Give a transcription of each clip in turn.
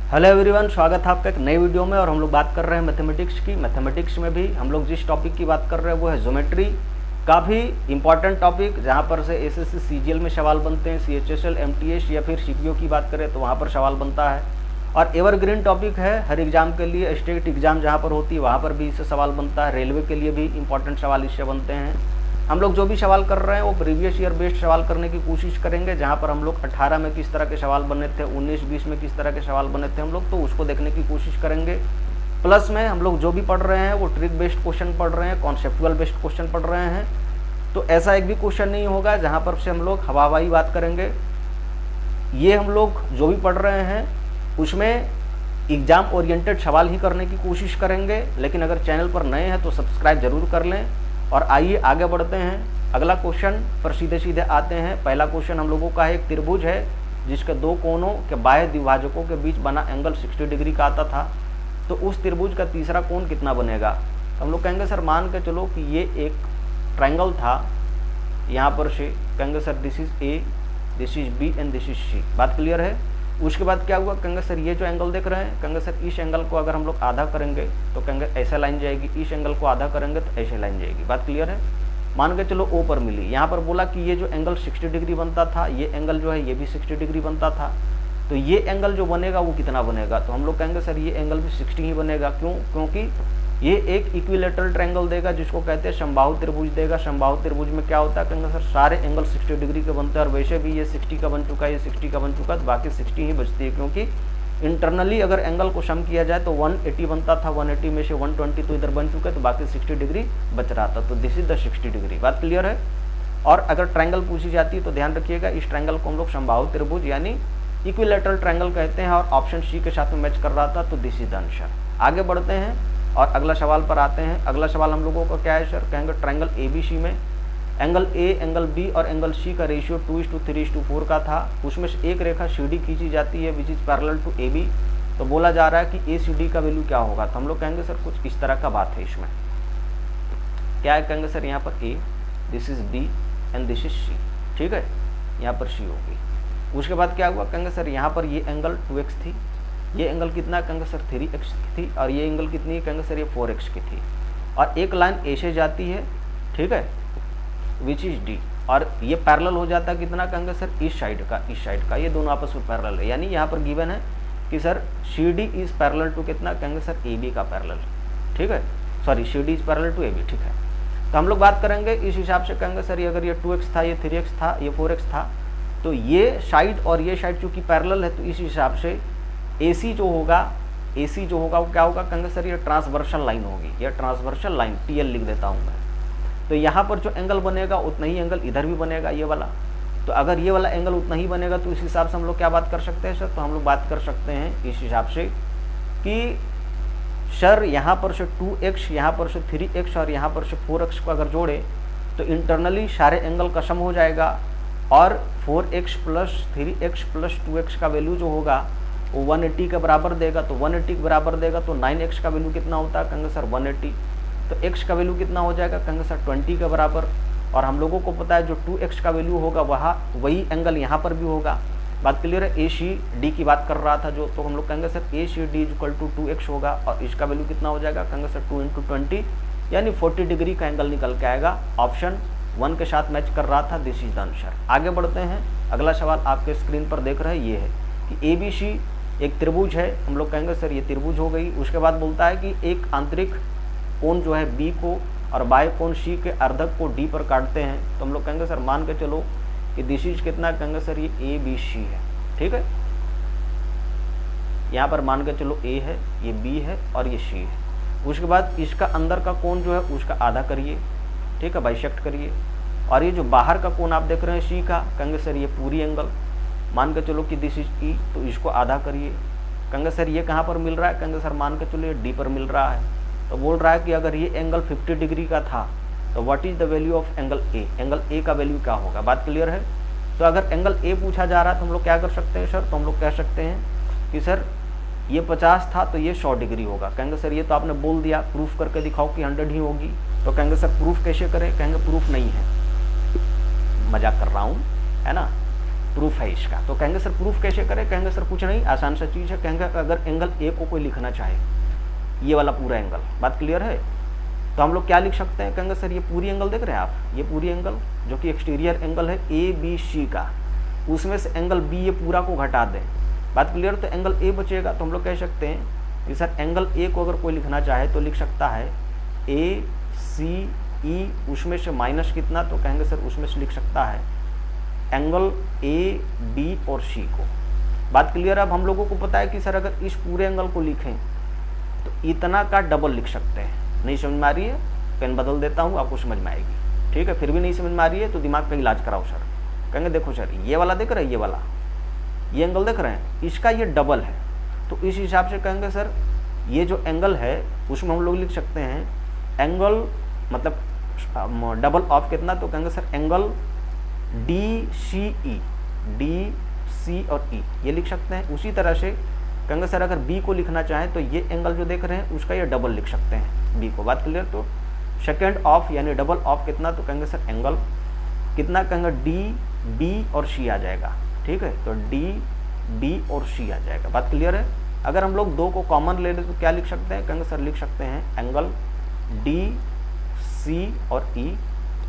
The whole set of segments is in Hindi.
हेलो एवरीवन, स्वागत है आपका एक नई वीडियो में। और हम लोग बात कर रहे हैं मैथमेटिक्स की। मैथमेटिक्स में भी हम लोग जिस टॉपिक की बात कर रहे हैं वो है ज्योमेट्री। काफ़ी इंपॉर्टेंट टॉपिक, जहाँ पर से एसएससी सीजीएल में सवाल बनते हैं, सीएचएसएल एमटीएस या फिर सीपीओ की बात करें तो वहाँ पर सवाल बनता है। और एवरग्रीन टॉपिक है हर एग्जाम के लिए। स्टेट एग्जाम जहाँ पर होती है वहाँ पर भी इससे सवाल बनता है। रेलवे के लिए भी इंपॉर्टेंट सवाल इससे बनते हैं। हम लोग जो भी सवाल कर रहे हैं वो प्रीवियस ईयर बेस्ड सवाल करने की कोशिश करेंगे। जहाँ पर हम लोग 18 में किस तरह के सवाल बने थे, 19-20 में किस तरह के सवाल बने थे हम लोग, तो उसको देखने की कोशिश करेंगे। प्लस में हम लोग जो भी पढ़ रहे हैं वो ट्रिक बेस्ड क्वेश्चन पढ़ रहे हैं, कॉन्सेप्चुअल बेस्ड क्वेश्चन पढ़ रहे हैं। तो ऐसा एक भी क्वेश्चन नहीं होगा जहाँ पर से हम लोग हवा हवाई बात करेंगे। ये हम लोग जो भी पढ़ रहे हैं उसमें एग्जाम ओरिएंटेड सवाल ही करने की कोशिश करेंगे। लेकिन अगर चैनल पर नए हैं तो सब्सक्राइब जरूर कर लें। और आइए आगे बढ़ते हैं। अगला क्वेश्चन पर सीधे सीधे आते हैं। पहला क्वेश्चन हम लोगों का है, एक त्रिभुज है जिसके दो कोनों के बाह्य द्विभाजकों के बीच बना एंगल 60 डिग्री का आता था। तो उस त्रिभुज का तीसरा कोण कितना बनेगा? तो हम लोग कहेंगे सर मान के चलो कि ये एक ट्रायंगल था। यहाँ पर से कहेंगे sir this is A, this is B and this is C. बात क्लियर है? उसके बाद क्या हुआ, कहेंगे सर ये जो एंगल देख रहे हैं, कहेंगे सर इस एंगल को अगर हम लोग आधा करेंगे तो कहेंगे ऐसे लाइन जाएगी, इस एंगल को आधा करेंगे तो ऐसे लाइन जाएगी। बात क्लियर है? मान के चलो ओ पर मिली। यहाँ पर बोला कि ये जो एंगल 60 डिग्री बनता था, ये एंगल जो है ये भी 60 डिग्री बनता था। तो ये एंगल जो बनेगा वो कितना बनेगा? तो हम लोग कहेंगे सर ये एंगल भी 60 ही बनेगा। क्यों? क्योंकि ये एक इक्विलेटरल ट्रायंगल देगा जिसको कहते हैं समबाहु त्रिभुज देगा। समबाहु त्रिभुज में क्या होता है, कहेंगे सर सारे एंगल 60 डिग्री के बनते हैं। और वैसे भी ये 60 का बन चुका है, ये 60 का बन चुका है, तो बाकी 60 ही बचती है। क्योंकि इंटरनली अगर एंगल को सम किया जाए तो 180 बनता था, 180 में से 120 तो इधर बन चुका है, तो बाकी 60 डिग्री बच रहा था। तो दिस इज द 60 डिग्री। बात क्लियर है? और अगर ट्रायंगल पूछी जाती है तो ध्यान रखिएगा, इस ट्रायंगल को हम लोग समबाहु त्रिभुज यानी इक्विलेटरल ट्रायंगल कहते हैं। और ऑप्शन सी के साथ में मैच कर रहा था, तो दिस इज द आंसर। आगे बढ़ते हैं और अगला सवाल पर आते हैं। अगला सवाल हम लोगों का क्या है सर? कहेंगे ट्रायंगल एबीसी में एंगल ए, एंगल बी और एंगल सी का रेशियो 2:3:4 का था। उसमें से एक रेखा सीडी खींची जाती है which is parallel to A B. तो बोला जा रहा है कि ए सी डी का वैल्यू क्या होगा? तो हम लोग कहेंगे सर कुछ इस तरह का बात है। इसमें क्या है, कहेंगे सर यहाँ पर A, this is B and this is C. ठीक है, यहाँ पर सी होगी। उसके बाद क्या हुआ, कहेंगे सर यहाँ पर ये एंगल 2x थी, ये एंगल कितना, कहेंगे सर 3x की थी। और ये एंगल कितनी, कहेंगे सर ये 4x की थी। और एक लाइन ए से जाती है, ठीक है, विच इज डी। और ये पैरेलल हो जाता है कितना, कहेंगे सर इस साइड का, इस साइड का। ये दोनों आपस में पैरेलल है। यानी यहाँ पर गिवन है कि sir C D is parallel to कितना, कहेंगे सर ए बी का पैरेलल। ठीक है, sorry C D is parallel to A B. ठीक है, तो हम लोग बात करेंगे इस हिसाब से। कहेंगे सर ये अगर ये 2x था, ये 3x था, ये 4x था, तो ये साइड और ये साइड चूँकि पैरेलल है तो इस हिसाब से AC जो होगा वो क्या होगा, कहेंगे सर ये ट्रांसवर्सल लाइन होगी। ये ट्रांसवर्सल लाइन TL लिख देता हूँ मैं। तो यहाँ पर जो एंगल बनेगा उतना ही एंगल इधर भी बनेगा, ये वाला। तो अगर ये वाला एंगल उतना ही बनेगा तो इस हिसाब से हम लोग क्या बात कर सकते हैं सर? तो हम लोग बात कर सकते हैं इस हिसाब से कि सर यहाँ पर से 2x, यहाँ पर से 3x और यहाँ पर से 4x को अगर जोड़े तो इंटरनली सारे एंगल का सम हो जाएगा। और 4x plus 3x plus 2x का वैल्यू जो होगा वो 180 के बराबर देगा। तो 180 के बराबर देगा तो 9x का वैल्यू कितना होता है, कहेंगे सर 180। तो x का वैल्यू कितना हो जाएगा, कहेंगे सर 20 के बराबर। और हम लोगों को पता है जो 2x का वैल्यू होगा वही एंगल यहाँ पर भी होगा। बात क्लियर है? ए सी डी की बात कर रहा था जो, तो हम लोग कहेंगे sir A C D equal to 2x होगा। और इसका वैल्यू कितना हो जाएगा, कहेंगे सर 2 × 20 यानी 40 डिग्री का एंगल निकल के आएगा। ऑप्शन 1 के साथ मैच कर रहा था, दिस इज द आंसर। आगे बढ़ते हैं। अगला सवाल आपके स्क्रीन पर देख रहे हैं, ये है कि ABC एक त्रिभुज है। हम लोग कहेंगे सर ये त्रिभुज हो गई। उसके बाद बोलता है कि एक आंतरिक कोण जो है B को और बाह्य कोण C के अर्धक को D पर काटते हैं। तो हम लोग कहेंगे सर मान के चलो कि दिस इज कितना, कहेंगे सर ये ABC है। ठीक है, यहाँ पर मान के चलो A है, ये B है और ये C है। उसके बाद इसका अंदर का कोण जो है उसका आधा करिए, ठीक है, बाइसेक्ट करिए। और ये जो बाहर का कोण आप देख रहे हैं C का, कहेंगे सर ये पूरी एंगल मान के चलो कि दिस इज E, तो इसको आधा करिए। कहेंगे सर ये कहाँ पर मिल रहा है, कहेंगे सर मान के चलो ये D पर मिल रहा है। तो बोल रहा है कि अगर ये एंगल 50 डिग्री का था तो what is the value of angle A? Angle A का वैल्यू क्या होगा? बात क्लियर है? तो अगर एंगल A पूछा जा रहा है तो हम लोग क्या कर सकते हैं सर? तो हम लोग कह सकते हैं कि सर ये 50 था तो ये 100 डिग्री होगा। कहेंगे सर ये तो आपने बोल दिया, प्रूफ करके दिखाओ कि 100 ही होगी। तो कहेंगे सर प्रूफ कैसे करें? कहेंगे प्रूफ नहीं है, मजाक कर रहा हूँ, है ना। प्रूफ है इसका। तो कहेंगे सर प्रूफ कैसे करें, कहेंगे सर कुछ नहीं, आसान सा चीज़ है। कहेंगे अगर एंगल ए को कोई लिखना चाहे, ये वाला पूरा एंगल, बात क्लियर है, तो हम लोग क्या लिख सकते हैं, कहेंगे सर ये पूरी एंगल देख रहे हैं आप, ये पूरी एंगल जो कि एक्सटीरियर एंगल है ए बी सी का, उसमें से एंगल बी ये पूरा को घटा दें, बात क्लियर, तो एंगल ए बचेगा। तो हम लोग कह सकते हैं कि सर एंगल ए को अगर कोई लिखना चाहे तो लिख सकता है ए सी ई, उसमें से माइनस कितना, तो कहेंगे सर उसमें से लिख सकता है एंगल ए बी और सी को, बात क्लियर। अब हम लोगों को पता है कि सर अगर इस पूरे एंगल को लिखें तो इतना का डबल लिख सकते हैं। नहीं समझ में आ रही है, पेन बदल देता हूँ, आपको समझ में आएगी, ठीक है। फिर भी नहीं समझ में आ रही है तो दिमाग का इलाज कराओ सर। कहेंगे देखो सर ये वाला देख रहे हैं, ये वाला ये एंगल देख रहे हैं, इसका ये डबल है, तो इस हिसाब से कहेंगे सर ये जो एंगल है उसमें हम लोग लिख सकते हैं एंगल मतलब डबल ऑफ कितना, तो कहेंगे सर एंगल डी सी ई, डी सी और ई ये लिख सकते हैं। उसी तरह से कहेंगे सर अगर बी को लिखना चाहें तो ये एंगल जो देख रहे हैं उसका ये डबल लिख सकते हैं बी को, बात क्लियर। तो सेकेंड ऑफ यानी डबल ऑफ कितना, तो कहेंगे सर एंगल कितना, कहेंगे डी बी और सी आ जाएगा, ठीक है, तो डी बी और सी आ जाएगा, बात क्लियर है। अगर हम लोग दो को कॉमन ले लें तो क्या लिख सकते हैं, कहेंगे सर लिख सकते हैं एंगल डी सी और ई,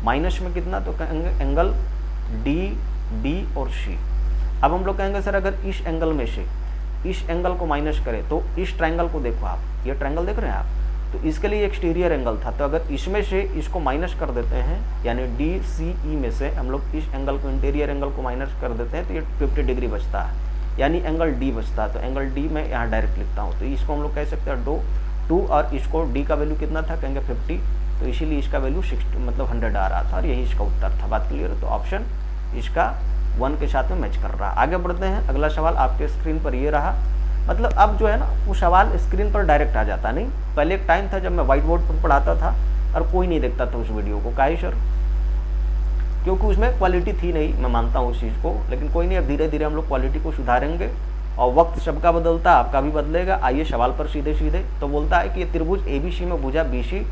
माइनस में कितना, तो कहेंगे एंगल डी बी और सी। अब हम लोग कहेंगे सर अगर इस एंगल में से इस एंगल को माइनस करें तो इस ट्रायंगल को देखो आप, ये ट्रायंगल देख रहे हैं आप, तो इसके लिए एक्सटीरियर एंगल था, तो अगर इसमें से इसको माइनस कर देते हैं यानी डी सी ई में से हम लोग इस एंगल को इंटीरियर एंगल को माइनस कर देते हैं तो ये 50 डिग्री बचता है, यानी एंगल डी बचता है। तो एंगल डी मैं यहाँ डायरेक्ट लिखता हूँ, तो इसको हम लोग कह सकते हैं 2 और इसको डी का वैल्यू कितना था, कहेंगे 50, तो इसीलिए इसका वैल्यू 60 मतलब 100 आ रहा था और यही इसका उत्तर था, बात क्लियर है। तो ऑप्शन इसका 1 के साथ में मैच कर रहा है। आगे बढ़ते हैं, अगला सवाल आपके स्क्रीन पर ये रहा, मतलब अब जो है ना वो सवाल स्क्रीन पर डायरेक्ट आ जाता नहीं। पहले एक टाइम था जब मैं व्हाइट बोर्ड पर पढ़ाता था और कोई नहीं देखता था उस वीडियो को, काहे सर, क्योंकि उसमें क्वालिटी थी नहीं, मैं मानता हूँ उस चीज़ को, लेकिन कोई नहीं, अब धीरे धीरे हम लोग क्वालिटी को सुधारेंगे और वक्त सबका बदलता आपका भी बदलेगा। आइए सवाल पर सीधे सीधे, तो बोलता है कि ये त्रिभुज ABC में भुजा BC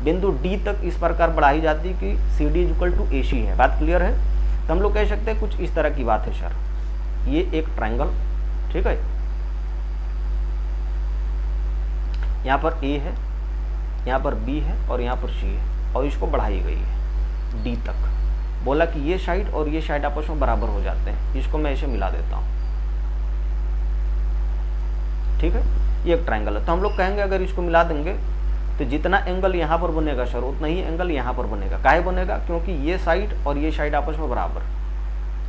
बिंदु D तक इस प्रकार बढ़ाई जाती कि CD = AC है, बात क्लियर है। तो हम लोग कह सकते हैं कुछ इस तरह की बात है सर, ये एक ट्रायंगल, ठीक है, यहाँ पर A है, यहाँ पर B है और यहाँ पर C है और इसको बढ़ाई गई है D तक। बोला कि ये साइड और ये साइड आपस में बराबर हो जाते हैं, इसको मैं ऐसे मिला देता हूँ, ठीक है, ये एक ट्रायंगल है। तो हम लोग कहेंगे अगर इसको मिला देंगे तो जितना एंगल यहाँ पर बनेगा सर उतना ही एंगल यहाँ पर बनेगा। काहे बनेगा, क्योंकि ये साइड और ये साइड आपस में बराबर,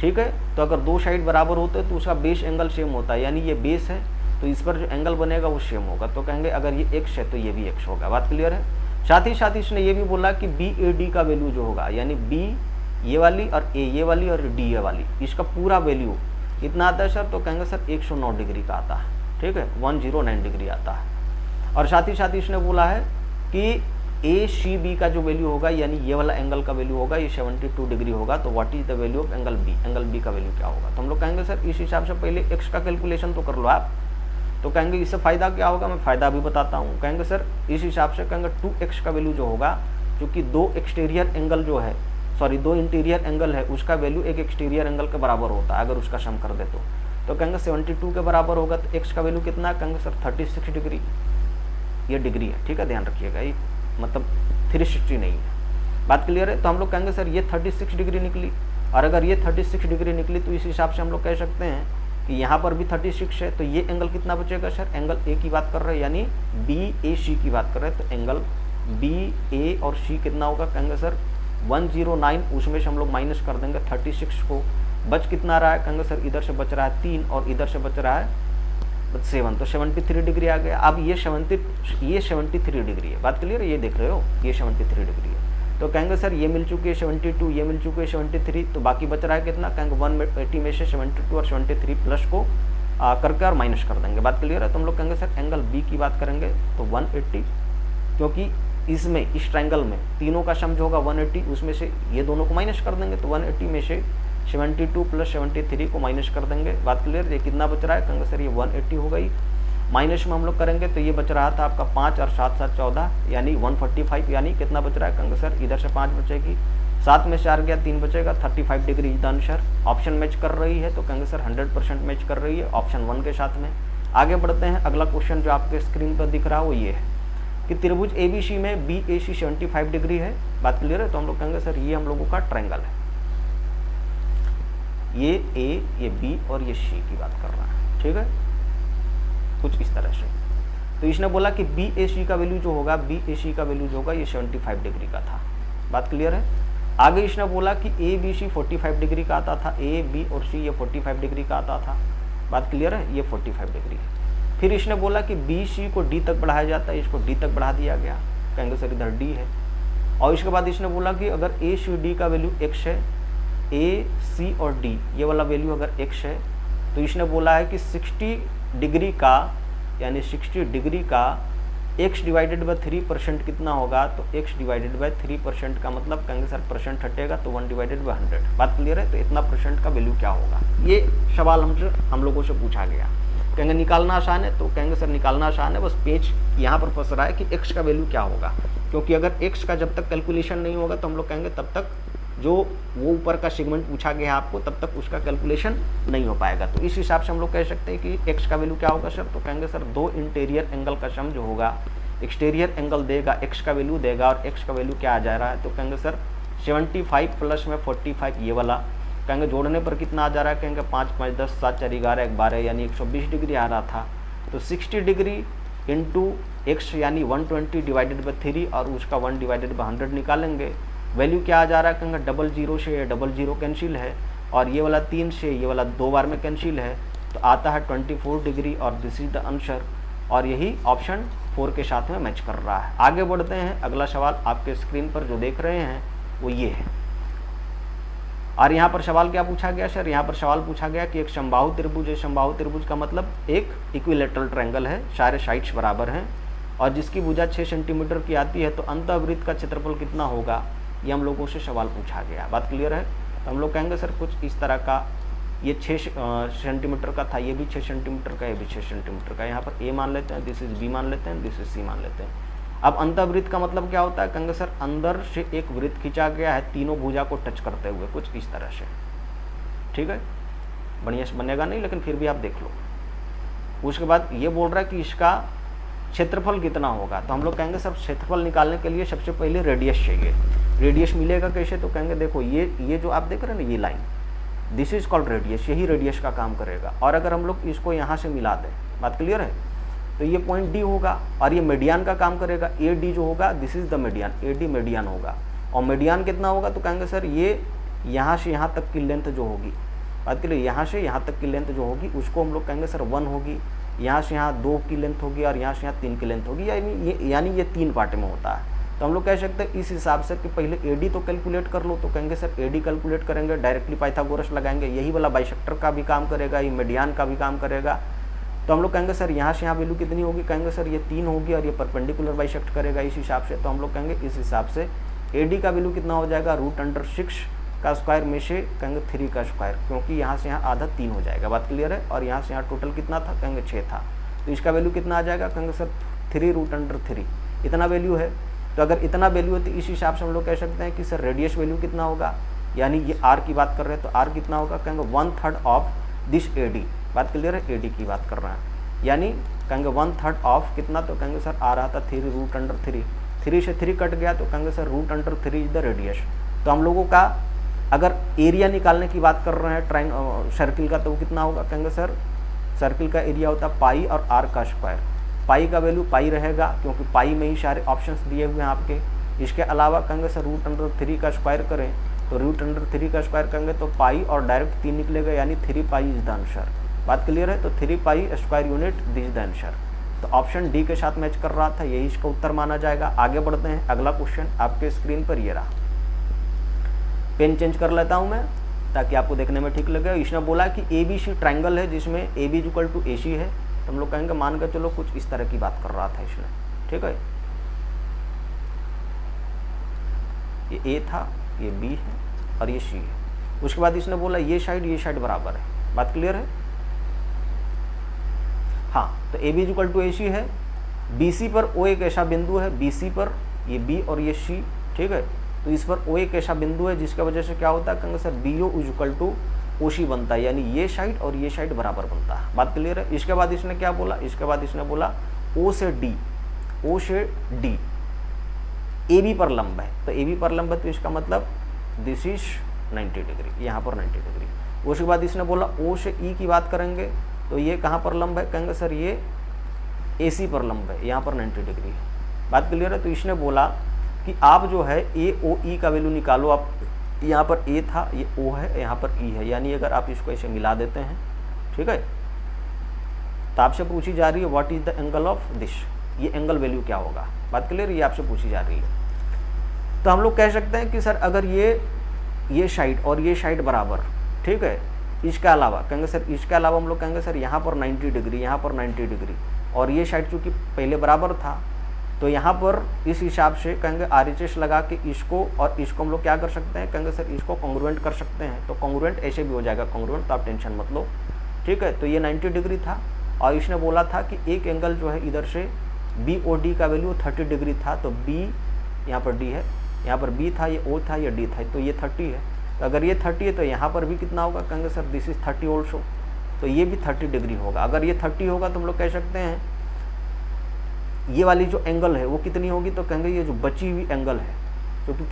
ठीक है। तो अगर दो साइड बराबर होते तो उसका बेस एंगल सेम होता है, यानी ये बेस है तो इस पर जो एंगल बनेगा वो सेम होगा। तो कहेंगे अगर ये x है तो ये भी x होगा, बात क्लियर है। साथ ही इसने ये भी बोला कि BAD का वैल्यू जो होगा, यानी B ये वाली और A ये वाली और D ये वाली, इसका पूरा वैल्यू कितना आता है सर, तो कहेंगे सर 109 डिग्री का आता है, ठीक है, 109 डिग्री आता है। और साथ ही इसने बोला है कि ACB का जो वैल्यू होगा, यानी ये वाला एंगल का वैल्यू होगा, ये 72 डिग्री होगा। तो what is the value of angle B, angle B का वैल्यू क्या होगा। तो हम लोग कहेंगे सर इस हिसाब से पहले x का कैलकुलेशन तो कर लो आप। तो कहेंगे इससे फ़ायदा क्या होगा, मैं फ़ायदा भी बताता हूँ। कहेंगे सर इस हिसाब से कहेंगे 2x का वैल्यू जो होगा, क्योंकि दो एक्सटीरियर एंगल जो है, सॉरी दो इंटीरियर एंगल है, उसका वैल्यू एक एक्सटीरियर एंगल के बराबर होता है अगर उसका सम कर दे तो कहेंगे 72 के बराबर होगा। तो x का वैल्यू कितना, कहेंगे सर 36 डिग्री, ये डिग्री है, ठीक है, ध्यान रखिएगा, ये मतलब 360 नहीं है, बात क्लियर है। तो हम लोग कहेंगे सर ये 36 डिग्री निकली, और अगर ये 36 डिग्री निकली तो इस हिसाब से हम लोग कह सकते हैं कि यहाँ पर भी 36 है, तो ये एंगल कितना बचेगा सर, एंगल A की बात कर रहे हैं, यानी BAC की बात कर रहे हैं। तो एंगल BA और C कितना होगा, कहेंगे सर 109, उसमें से हम लोग माइनस कर देंगे 36 को, बच कितना रहा है, कहेंगे सर इधर से बच रहा है 3 और इधर से बच रहा है 7, तो 73 डिग्री आ गया। अब ये 73 डिग्री है, बात क्लियर है, ये देख रहे हो ये 73 डिग्री है। तो कहेंगे सर ये मिल चुकी है 72, ये मिल चुकी है 73, तो बाकी बच रहा है कितना, कहेंगे 180 में से 72 और 73 प्लस को करके और माइनस कर देंगे, बात क्लियर है। तो हम लोग कहेंगे सर एंगल B की बात करेंगे तो 180, क्योंकि इसमें इस ट्रायंगल में तीनों का सम जो होगा 180, उसमें से ये दोनों को माइनस कर देंगे, तो 180 में से 72 प्लस 73 को माइनस कर देंगे, बात क्लियर। ये कितना बच रहा है, कहेंगे सर ये 180 हो गई। माइनस में हम लोग करेंगे तो ये बच रहा था आपका 5 और 7 7 14, यानी 145, यानी कितना बच रहा है, कहेंगे सर इधर से 5 बचेगी, 7 में 4 गया, 3 बचेगा, 35 degree is the answer. Option match कर रही है तो कहेंगे सर 100% मैच कर रही है ऑप्शन 1 के साथ में। आगे बढ़ते हैं, अगला क्वेश्चन जो आपके स्क्रीन पर दिख रहा है वो ये है कि त्रिभुज ABC में BAC 75 डिग्री है। बात क्लियर है? तो हम लोग कहेंगे सर ये हम लोगों का ट्रायंगल है, ये A, ये B और ये C की बात कर रहा है, ठीक है, कुछ इस तरह से। तो इसने बोला कि BAC का वैल्यू जो होगा, BAC का वैल्यू जो होगा ये 75 डिग्री का था। बात क्लियर है? आगे इसने बोला कि ABC 45 डिग्री का आता था, A, B और C ये 45 डिग्री का आता था। बात क्लियर है? ये 45 डिग्री है। फिर इसने बोला कि BC को D तक बढ़ाया जाता है, इसको D तक बढ़ा दिया गया, कहेंगे सर इधर D है। और इसके बाद इसने बोला कि अगर ACD का वैल्यू x है, A, C और D ये वाला वैल्यू अगर x है, तो इसने बोला है कि 60 डिग्री का, यानी 60 डिग्री का x डिवाइडेड बाय 3% कितना होगा, तो x डिवाइडेड बाय 3% का मतलब कहेंगे सर परसेंट हटेगा तो 1 डिवाइडेड बाय 100। बात क्लियर है? तो इतना परसेंट का वैल्यू क्या होगा, ये सवाल हम लोगों से पूछा गया। कहेंगे निकालना आसान है, तो कहेंगे सर निकालना आसान है, बस पेज यहाँ पर फंस रहा है कि x का वैल्यू क्या होगा, क्योंकि अगर x का जब तक कैलकुलेशन नहीं होगा तो हम लोग कहेंगे तब तक जो वो ऊपर का सेगमेंट पूछा गया आपको तब तक उसका कैलकुलेशन नहीं हो पाएगा। तो इस हिसाब से हम लोग कह सकते हैं कि x का वैल्यू क्या होगा सर, तो कहेंगे सर 2 इंटीरियर एंगल का सम जो होगा, एक्सटीरियर एंगल देगा, x का वैल्यू देगा, और x का वैल्यू क्या आ जा रहा है, तो कहेंगे सर 75 प्लस में 45 ये वाला, कहेंगे जोड़ने पर कितना आ जा रहा है, कहेंगे 5 5 10 7 4 11 12 यानी 120 डिग्री आ रहा था। तो 60 डिग्री इंटू x यानी 120 डिवाइडेड बाई 3 और उसका 1 डिवाइडेड बाई 100 निकालेंगे, वैल्यू क्या आ जा रहा है, कहेंगे 00 से ये 00 कैंसिल है, और ये वाला 3 से ये वाला 2 बार में कैंसिल है, तो आता है 24 डिग्री और दिस इज द आंसर। और यही ऑप्शन 4 के साथ में मैच कर रहा है। आगे बढ़ते हैं, अगला सवाल आपके स्क्रीन पर जो देख रहे हैं वो ये है। और यहाँ पर सवाल क्या पूछा गया सर, यहाँ पर सवाल पूछा गया कि एक समबाहु त्रिभुज है। समबाहु त्रिभुज का मतलब एक इक्विलेटरल ट्रायंगल है, सारे साइड्स बराबर हैं, और जिसकी भुजा 6 सेंटीमीटर की आती है, तो अंतःवृत्त का क्षेत्रफल कितना होगा, ये हम लोगों से सवाल पूछा गया। बात क्लियर है? तो हम लोग कहेंगे सर कुछ इस तरह का, ये 6 सेंटीमीटर का था, ये भी 6 सेंटीमीटर का, ये भी 6 सेंटीमीटर का। यहाँ पर A मान लेते हैं, दिस इज B मान लेते हैं, दिस इज C मान लेते हैं। अब अंतःवृत्त का मतलब क्या होता है, कहेंगे सर अंदर से एक वृत्त खींचा गया है तीनों भुजा को टच करते हुए, कुछ इस तरह से, ठीक है, बढ़िया से बनेगा नहीं लेकिन फिर भी आप देख लो। उसके बाद ये बोल रहा है कि इसका क्षेत्रफल कितना होगा, तो हम लोग कहेंगे सर क्षेत्रफल निकालने के लिए सबसे पहले रेडियस चाहिए। रेडियस मिलेगा कैसे, तो कहेंगे देखो ये जो आप देख रहे हैं ना, ये line, this is called radius, यही रेडियस का काम करेगा। और अगर हम लोग इसको यहाँ से मिला दें, बात क्लियर है, तो ये पॉइंट D होगा और ये मीडियन का काम करेगा। AD जो होगा this is the median, AD median होगा। और मीडियन कितना होगा, तो कहेंगे सर ये यहाँ से यहाँ तक की लेंथ जो होगी, बात करिए यहाँ से यहाँ तक की लेंथ जो होगी उसको हम लोग कहेंगे सर 1 होगी, यहाँ से यहाँ 2 की लेंथ होगी और यहाँ से यहाँ 3 की लेंथ होगी, यानी ये 3 पार्ट में होता है। तो हम लोग कह सकते हैं इस हिसाब से कि पहले AD तो कैलकुलेट कर लो, तो कहेंगे सर AD कैलकुलेट करेंगे, डायरेक्टली पाइथागोरस लगाएंगे, यही वाला बाइसेक्टर का भी काम करेगा, ये मीडियन का भी काम करेगा। तो हम लोग कहेंगे सर यहाँ से यहाँ वैल्यू कितनी होगी, कहेंगे सर ये 3 होगी और ये परपेंडिकुलर बाइसेक्ट करेगा इस हिसाब से। तो हम लोग कहेंगे इस हिसाब से AD का वैल्यू कितना हो जाएगा, √6 का स्क्वायर में से कहेंगे 3 का स्क्वायर, क्योंकि यहाँ से यहाँ आधा 3 हो जाएगा, बात क्लियर है। और यहाँ से यहाँ टोटल कितना था, कहेंगे 6 था, तो इसका वैल्यू कितना आ जाएगा, कहेंगे सर 3√3 इतना वैल्यू है। तो अगर इतना वैल्यू है तो इस हिसाब से हम लोग कह सकते हैं कि सर रेडियस वैल्यू कितना होगा, यानी ये R की बात कर रहे हैं तो R कितना होगा, कहेंगे 1/3 ऑफ दिस AD, बात क्लियर है, AD की बात कर रहे हैं, यानी कहेंगे 1/3 ऑफ कितना, तो कहेंगे सर आ रहा था 3√3, 3 से 3 कट गया तो कहेंगे सर √3 इज द रेडियस। तो हम लोगों का अगर एरिया निकालने की बात कर रहे हैं सर्किल का, तो वो कितना होगा, कहेंगे सर सर्किल का एरिया होता है पाई और R का स्क्वायर। पाई का वैल्यू पाई रहेगा क्योंकि पाई में ही सारे ऑप्शंस दिए हुए हैं आपके। इसके अलावा कहेंगे सर √3 का स्क्वायर करें तो √3 का स्क्वायर करेंगे तो पाई और डायरेक्ट 3 निकलेगा, यानी 3 पाई इज द आंसर। बात क्लियर है, तो 3 pi square unit this is the answer. तो ऑप्शन D के साथ मैच कर रहा था, यही इसका उत्तर माना जाएगा। आगे बढ़ते हैं, अगला क्वेश्चन आपके स्क्रीन पर ये रहा। पेन चेंज कर लेता हूं मैं ताकि आपको देखने में ठीक लगे। इसने बोला कि ABC ट्रायंगल है जिसमें AB = AC है, तो हम लोग कहेंगे मान कर चलो कुछ इस तरह की बात कर रहा था इसने, ठीक है। ये A था, ये B है और ये C है। उसके बाद इसने बोला ये साइड बराबर है, बात क्लियर है। हाँ, तो AB = AC है, BC पर O एक ऐसा बिंदु है, BC पर ये B और ये C, ठीक है। तो इस पर ओ एक ऐसा बिंदु है जिसकी वजह से क्या होता है, कहेंगे sir B O equal to O C बनता है, यानी ये साइड और ये साइड बराबर बनता है। बात क्लियर है। इसके बाद इसने क्या बोला, इसके बाद इसने बोला ओ से डी, ओ से डी ए बी पर लंब है, तो ए बी पर लंब है, तो इसका मतलब दिस इज 90 डिग्री, यहाँ पर 90 डिग्री। उसके बाद इसने बोला ओ से ई की बात करेंगे तो ये कहाँ पर लंब है, कहेंगे सर ये ए सी पर लंब है, यहाँ पर 90 डिग्री है। बात क्लियर है। तो इसने बोला कि आप जो है ए ओ ई का वैल्यू निकालो। आप यहाँ पर ए था, ये ओ है, यहाँ पर ई है, यानी अगर आप इसको ऐसे मिला देते हैं, ठीक है, तो आपसे पूछी जा रही है what is the angle of this, ये एंगल वैल्यू क्या होगा। बात क्लियर, ये आपसे पूछी जा रही है। तो हम लोग कह सकते हैं कि सर अगर ये साइड और ये साइड बराबर, ठीक है, इसके अलावा कहेंगे सर, इसके अलावा हम लोग कहेंगे सर यहाँ पर 90 डिग्री, यहाँ पर 90 डिग्री, और ये साइड चूँकि पहले बराबर था, तो यहाँ पर इस हिसाब से कहेंगे RHS लगा के इसको और इसको हम लोग क्या कर सकते हैं, कहेंगे सर इसको कॉन्ग्रुएंट कर सकते हैं। तो कॉन्ग्रुएंट ऐसे भी हो जाएगा कॉन्ग्रुएंट, तो आप टेंशन मत लो, ठीक है। तो ये 90 डिग्री था और इसने बोला था कि एक एंगल जो है इधर से BOD का वैल्यू 30 डिग्री था, तो B यहाँ पर D है, यहाँ पर B था, ये O था, ये D था, तो ये 30 है। तो अगर ये 30 है तो यहाँ पर भी कितना होगा, कहेंगे सर दिस इज 30 ऑल्सो, तो ये भी 30 डिग्री होगा। अगर ये 30 होगा तो हम लोग कह सकते हैं ये वाली जो एंगल है वो कितनी होगी, तो कहेंगे ये जो बची हुई एंगल है, क्योंकि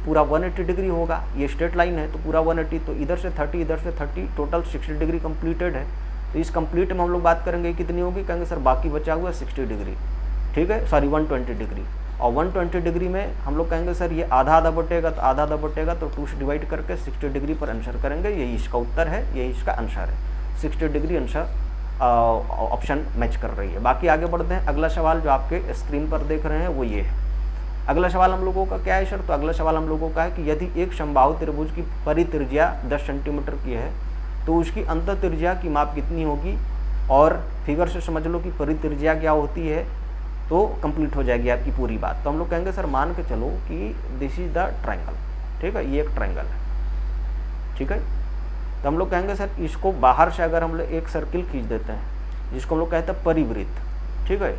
पूरा 180 डिग्री होगा, ये स्ट्रेट लाइन है तो पूरा 180, तो इधर से 30 इधर से 30, टोटल 60 डिग्री कंप्लीटेड है। तो इस कंप्लीट में हम लोग बात करेंगे कितनी होगी, कहेंगे सर बाकी बचा हुआ 60 डिग्री, ठीक है, सॉरी 120 डिग्री। और 120 डिग्री में हम लोग कहेंगे सर ये आधा आधा बटेगा, तो आधा आधा बटेगा तो 2 से डिवाइड करके 60 डिग्री पर आंसर करेंगे। यही इसका उत्तर है, यही इसका आंसर है, 60 डिग्री आंसर ऑप्शन मैच कर रही है। बाकी आगे बढ़ते हैं। अगला सवाल जो आपके स्क्रीन पर देख रहे हैं वो ये है। अगला सवाल हम लोगों का क्या है सर, तो अगला सवाल हम लोगों का है कि यदि एक समबाहु त्रिभुज की परित्रिज्या 10 सेंटीमीटर की है तो उसकी अंतः त्रिज्या की माप कितनी होगी, और फिगर से समझ लो कि परित्रिज्या क्या होती है, तो कंप्लीट हो जाएगी आपकी पूरी बात। तो हम लोग कहेंगे सर मान के चलो कि दिस इज द ट्रायंगल, ठीक है, ये एक ट्रायंगल है, ठीक है। तो हम लोग कहेंगे सर इसको बाहर से अगर हम लोग एक सर्किल खींच देते हैं जिसको हम लोग कहते हैं परिवृत्त, ठीक है,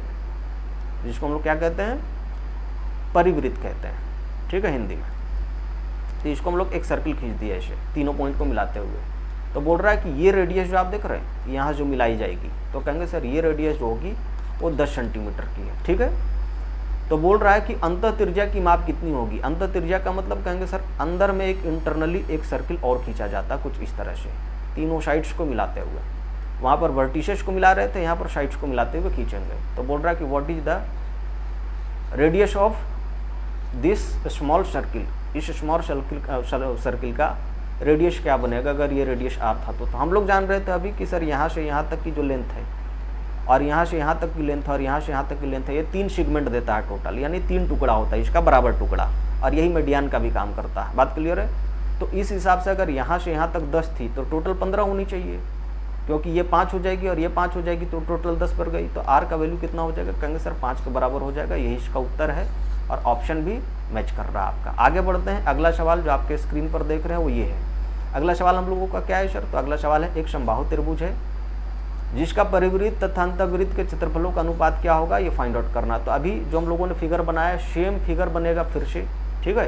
जिसको हम लोग क्या कहते हैं, परिवृत्त कहते हैं, ठीक है हिंदी में। तो इसको हम लोग एक सर्किल खींच दिया ऐसे तीनों पॉइंट को मिलाते हुए, तो बोल रहा है कि ये रेडियस जो आप देख रहे हैं यहाँ जो मिलाई जाएगी, तो कहेंगे सर ये रेडियस जो होगी वो 10 सेंटीमीटर की है, ठीक है। तो बोल रहा है कि अंतः त्रिज्या की माप कितनी होगी। अंतः त्रिज्या का मतलब कहेंगे सर अंदर में एक इंटरनली एक सर्किल और खींचा जाता कुछ इस तरह से, तीनों साइड्स को मिलाते हुए। वहाँ पर वर्टिसेस को मिला रहे थे, यहाँ पर साइड्स को मिलाते हुए खींचेंगे। तो बोल रहा है कि what is the radius of this small circle, इस स्मॉल सर्किल का रेडियस क्या बनेगा अगर ये रेडियस R था। तो हम लोग जान रहे थे अभी कि सर यहाँ से यहाँ तक की जो लेंथ है और यहाँ से यहाँ तक की लेंथ और यहाँ से यहाँ तक की लेंथ है, ये 3 सेगमेंट देता है टोटल, यानी 3 टुकड़ा होता है इसका बराबर टुकड़ा, और यही मीडियन का भी काम करता है। बात क्लियर है। तो इस हिसाब से अगर यहाँ से यहाँ तक 10 थी तो टोटल 15 होनी चाहिए, क्योंकि ये 5 हो जाएगी और ये 5 हो जाएगी तो टोटल 10 पर गई। तो R का वैल्यू कितना हो जाएगा, कहेंगे सर 5 के बराबर हो जाएगा। यही इसका उत्तर है और ऑप्शन भी मैच कर रहा है आपका। आगे बढ़ते हैं। अगला सवाल जो आपके स्क्रीन पर देख रहे हैं वो ये है। अगला सवाल हम लोगों का क्या है सर, तो अगला सवाल है एक समबाहु त्रिभुज है जिसका परिवृत्त तथा अंतःवृत्त के क्षेत्रफलों का अनुपात क्या होगा, ये फाइंड आउट करना। तो अभी जो हम लोगों ने फिगर बनाया सेम फिगर बनेगा फिर से, ठीक है,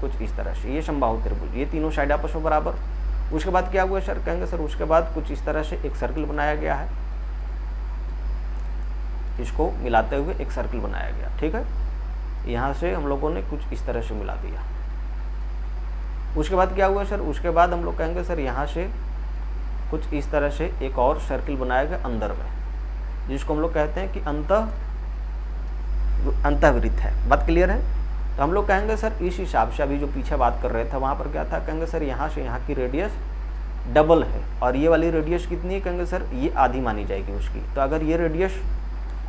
कुछ इस तरह से। ये समबाहु त्रिभुज, ये तीनों साइड आपस में बराबर। उसके बाद क्या हुआ सर, कहेंगे सर उसके बाद कुछ इस तरह से एक सर्किल बनाया गया है, इसको मिलाते हुए एक सर्किल बनाया गया, ठीक है। यहाँ से हम लोगों ने कुछ इस तरह से मिला दिया। उसके बाद क्या हुआ सर, उसके बाद हम लोग कहेंगे सर यहाँ से कुछ इस तरह से एक और सर्किल बनाया गया अंदर में, जिसको हम लोग कहते हैं कि अंतःवृत्त है। बात क्लियर है। तो हम लोग कहेंगे सर इस हिसाब से अभी जो पीछे बात कर रहे थे वहाँ पर क्या था, कहेंगे सर यहाँ से यहाँ की रेडियस डबल है और ये वाली रेडियस कितनी है, कहेंगे सर ये आधी मानी जाएगी उसकी। तो अगर ये रेडियस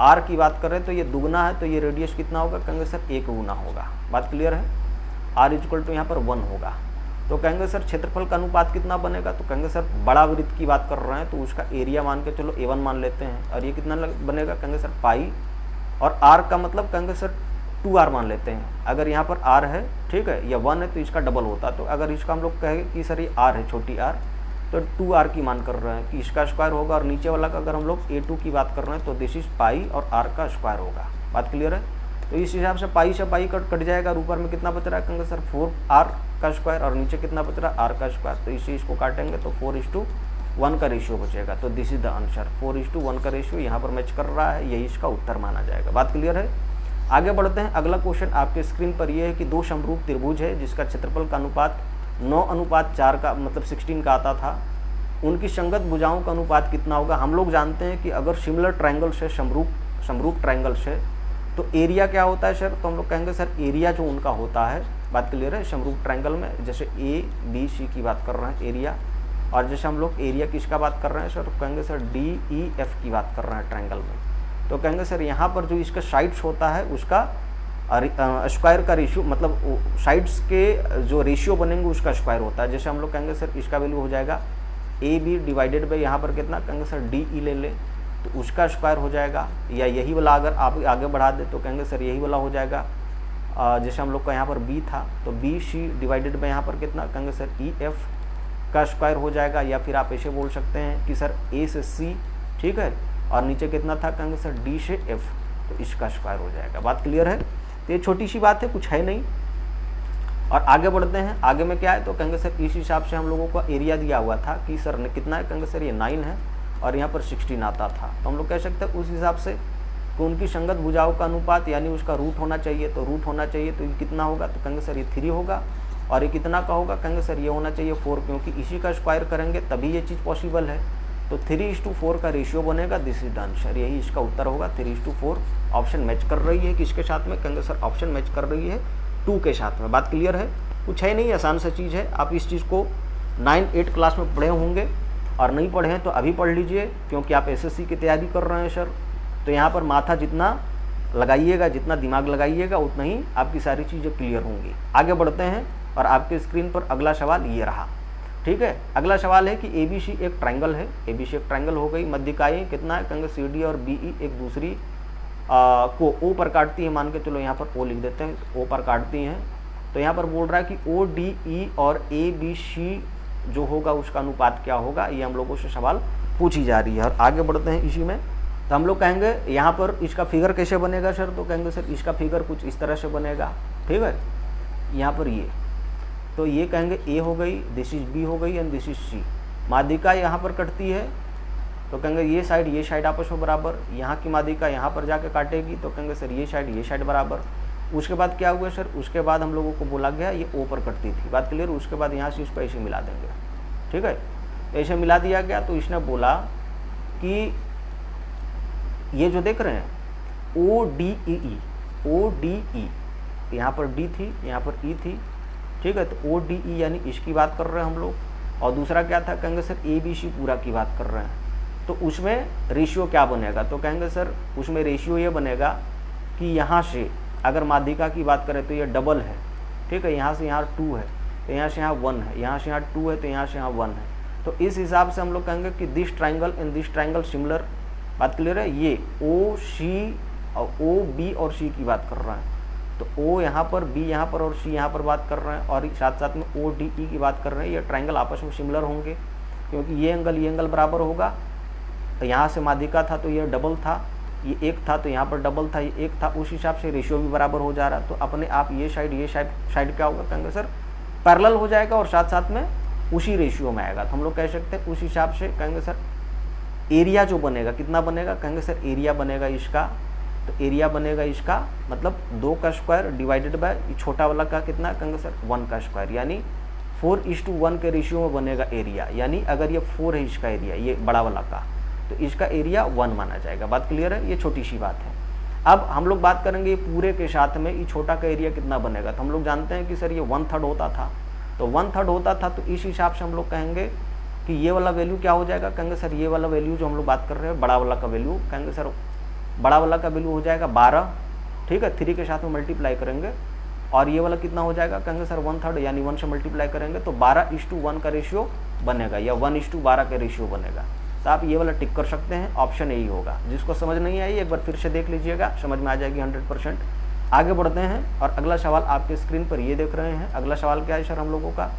R की बात कर रहे हैं तो ये दुगना है, तो ये रेडियस कितना होगा, कहेंगे सर 1 गुना होगा। बात क्लियर है। R इक्वल टू यहाँ पर 1 होगा। तो कहेंगे सर क्षेत्रफल का अनुपात कितना बनेगा, तो कहेंगे सर बड़ा वृत्त की बात कर रहे हैं तो उसका एरिया मान के चलो A1 मान लेते हैं, और ये कितना बनेगा, कहेंगे सर पाई, और R का मतलब कहेंगे सर 2R मान लेते हैं। अगर यहाँ पर R है, ठीक है, या 1 है तो इसका डबल होता। तो अगर इसका हम लोग कहें कि सर ये R है, छोटी R, तो 2R की मान कर रहे हैं कि इसका स्क्वायर होगा, और नीचे वाला का अगर हम लोग A2 की बात कर रहे हैं तो दिस इज पाई और R का स्क्वायर होगा। बात क्लियर है। तो इस हिसाब से पाई से पाई कट जाएगा और ऊपर में कितना बच रहा है, कहेंगे सर 4r का स्क्वायर और नीचे कितना बच रहा है, r का स्क्वायर। तो इस चीज़ को काटेंगे तो 4:1 का रेशियो बचेगा। तो दिस इज द आंसर, 4:1 का रेशियो यहाँ पर मैच कर रहा है, यही इसका उत्तर माना जाएगा। बात क्लियर है। आगे बढ़ते हैं। अगला क्वेश्चन आपके स्क्रीन पर यह है कि दो समरूप त्रिभुज है जिसका क्षेत्रफल का अनुपात 9:4 का मतलब 16 का आता था, उनकी संगत भुजाओं का अनुपात कितना होगा। हम लोग जानते हैं कि अगर सिमिलर ट्रायंगल से समरूप ट्रायंगल से तो एरिया क्या होता है सर, तो हम लोग कहेंगे सर एरिया जो उनका होता है, बात क्लियर है। समरूप ट्रायंगल में जैसे ABC की बात कर रहे हैं एरिया, और जैसे हम लोग एरिया किसका बात कर रहे हैं सर, तो कहेंगे सर DEF की बात कर रहे हैं ट्रायंगल में। तो कहेंगे सर यहाँ पर जो इसका साइड्स होता है उसका स्क्वायर का रेशियो, मतलब साइड्स के जो रेशियो बनेंगे उसका स्क्वायर होता है। जैसे हम लोग कहेंगे सर इसका वैल्यू हो जाएगा AB डिवाइडेड बाई यहाँ पर कितना, कहेंगे सर DE ले लें तो उसका स्क्वायर हो जाएगा, या यही वाला अगर आप आगे बढ़ा दे तो कहेंगे सर यही वाला हो जाएगा। जैसे हम लोग का यहाँ पर B था तो BC डिवाइडेड बाई यहाँ पर कितना, कहेंगे सर EF का स्क्वायर हो जाएगा, या फिर आप ऐसे बोल सकते हैं कि सर A से C, ठीक है, और नीचे कितना था, कहेंगे सर D से F, तो इसका स्क्वायर हो जाएगा। बात क्लियर है। तो ये छोटी सी बात है, कुछ है नहीं। और आगे बढ़ते हैं। आगे में क्या है, तो कहेंगे सर इस हिसाब से हम लोगों को एरिया दिया हुआ था कि सर ने कितना है, कहेंगे सर ये 9 है और यहाँ पर 16 आता था। तो हम लोग कह सकते हैं उस हिसाब से कि उनकी संगत भुजाओं का अनुपात यानी उसका रूट होना चाहिए, तो रूट होना चाहिए तो ये कितना होगा, तो कहेंगे सर ये 3 होगा। और ये कितना का होगा, कहेंगे सर ये होना चाहिए 4, क्योंकि इसी का स्क्वायर करेंगे तभी ये चीज़ पॉसिबल है। तो 3:4 का रेशियो बनेगा, दिस इज द आंसर, यही इसका उत्तर होगा। 3:4 ऑप्शन मैच कर रही है किसके साथ में, कहेंगे सर ऑप्शन मैच कर रही है 2 के साथ में। बात क्लियर है। कुछ है नहीं, आसान सा चीज़ है। आप इस चीज़ को 9-8 क्लास में पढ़े होंगे, और नहीं पढ़े हैं तो अभी पढ़ लीजिए, क्योंकि आप SSC की तैयारी कर रहे हैं सर। तो यहाँ पर माथा जितना लगाइएगा, जितना दिमाग लगाइएगा, उतना ही आपकी सारी चीज़ें क्लियर होंगी। आगे बढ़ते हैं और आपके स्क्रीन पर अगला सवाल ये रहा, ठीक है। अगला सवाल है कि ABC एक ट्रायंगल है, ABC एक ट्रायंगल हो गई, मध्यिकाएँ कितना है, कहेंगे CD और BE एक दूसरी को O पर काटती है, मान के चलो यहाँ पर O लिख देते हैं, O पर काटती हैं। तो यहाँ पर बोल रहा है कि ODE और ABC जो होगा उसका अनुपात क्या होगा, ये हम लोगों से सवाल पूछी जा रही है। और आगे बढ़ते हैं इसी में। तो हम लोग कहेंगे यहाँ पर इसका फिगर कैसे बनेगा सर, तो कहेंगे सर इसका फिगर कुछ इस तरह से बनेगा, ठीक है। यहाँ पर ये, तो ये कहेंगे A हो गई, दिस इज B हो गई एंड दिस इज C। माध्यिका यहाँ पर कटती है तो कहेंगे ये साइड आपस में बराबर, यहाँ की माध्यिका यहाँ पर जाके काटेगी तो कहेंगे सर ये साइड बराबर। उसके बाद क्या हुआ सर, उसके बाद हम लोगों को बोला गया ये O पर कटती थी, बात क्लियर। उसके बाद यहाँ से इसको ऐसे मिला देंगे, ठीक है। ऐसे मिला दिया गया तो इसने बोला कि ये जो देख रहे हैं ODE, यहाँ पर D थी, यहाँ पर E थी, ठीक है। तो ODE यानी इसकी बात कर रहे हैं हम लोग, और दूसरा क्या था, कहेंगे सर ABC पूरा की बात कर रहे हैं। तो उसमें रेशियो क्या बनेगा, तो कहेंगे सर उसमें रेशियो ये बनेगा कि यहाँ से अगर माध्यिका की बात करें तो ये डबल है, ठीक है। यहाँ से यहाँ 2 है तो यहाँ से यहाँ 1 है, यहाँ से यहाँ 2 है तो यहाँ से यहाँ 1 है। तो इस हिसाब से हम लोग कहेंगे कि this triangle and this triangle similar. बात क्लियर है। ये OC और OB और C की बात कर रहे हैं, तो O यहाँ पर, B यहाँ पर और C यहाँ पर बात कर रहे हैं, और साथ साथ में ODE की बात कर रहे हैं। ये ट्रायंगल आपस में सिमिलर होंगे क्योंकि ये एंगल बराबर होगा। तो यहाँ से माध्यिका था तो ये डबल था, ये 1 था तो यहाँ पर डबल था, ये 1 था, उस हिसाब से रेशियो भी बराबर हो जा रहा है। तो अपने आप ये साइड क्या होगा, कहेंगे सर पैरेलल हो जाएगा और साथ साथ में उसी रेशियो में आएगा। तो हम लोग कह सकते हैं उस हिसाब से कहेंगे सर एरिया जो बनेगा कितना बनेगा, कहेंगे सर एरिया बनेगा इसका, तो एरिया बनेगा इसका मतलब 2 का स्क्वायर डिवाइडेड बाय छोटा वाला का कितना, कहेंगे सर 1 का स्क्वायर, यानी 4:1 के रेशियो में बनेगा एरिया। यानी अगर ये 4 है इसका एरिया, ये बड़ा वाला का, तो इसका एरिया 1 माना जाएगा। बात क्लियर है। ये छोटी सी बात है। अब हम लोग बात करेंगे पूरे के साथ में ये छोटा का एरिया कितना बनेगा। तो हम लोग जानते हैं कि सर ये 1/3 होता था, तो 1/3 होता था, तो इस हिसाब से हम लोग कहेंगे कि ये वाला वैल्यू क्या हो जाएगा, कहेंगे सर ये वाला वैल्यू जो हम लोग बात कर रहे हैं बड़ा वाला का वैल्यू, कहेंगे सर बड़ा वाला का वैल्यू हो जाएगा 12, ठीक है। 3 के साथ में मल्टीप्लाई करेंगे, और ये वाला कितना हो जाएगा, कहेंगे सर 1/3 यानी 1 से मल्टीप्लाई करेंगे तो 12:1 का रेशियो बनेगा, या 1:12 का रेशियो बनेगा। तो आप ये वाला टिक कर सकते हैं, ऑप्शन यही होगा। जिसको समझ नहीं आई एक बार फिर से देख लीजिएगा, समझ में आ जाएगी 100%। आगे बढ़ते हैं और अगला सवाल आपके स्क्रीन पर ये देख रहे हैं। अगला सवाल क्या है सर हम लोगों का,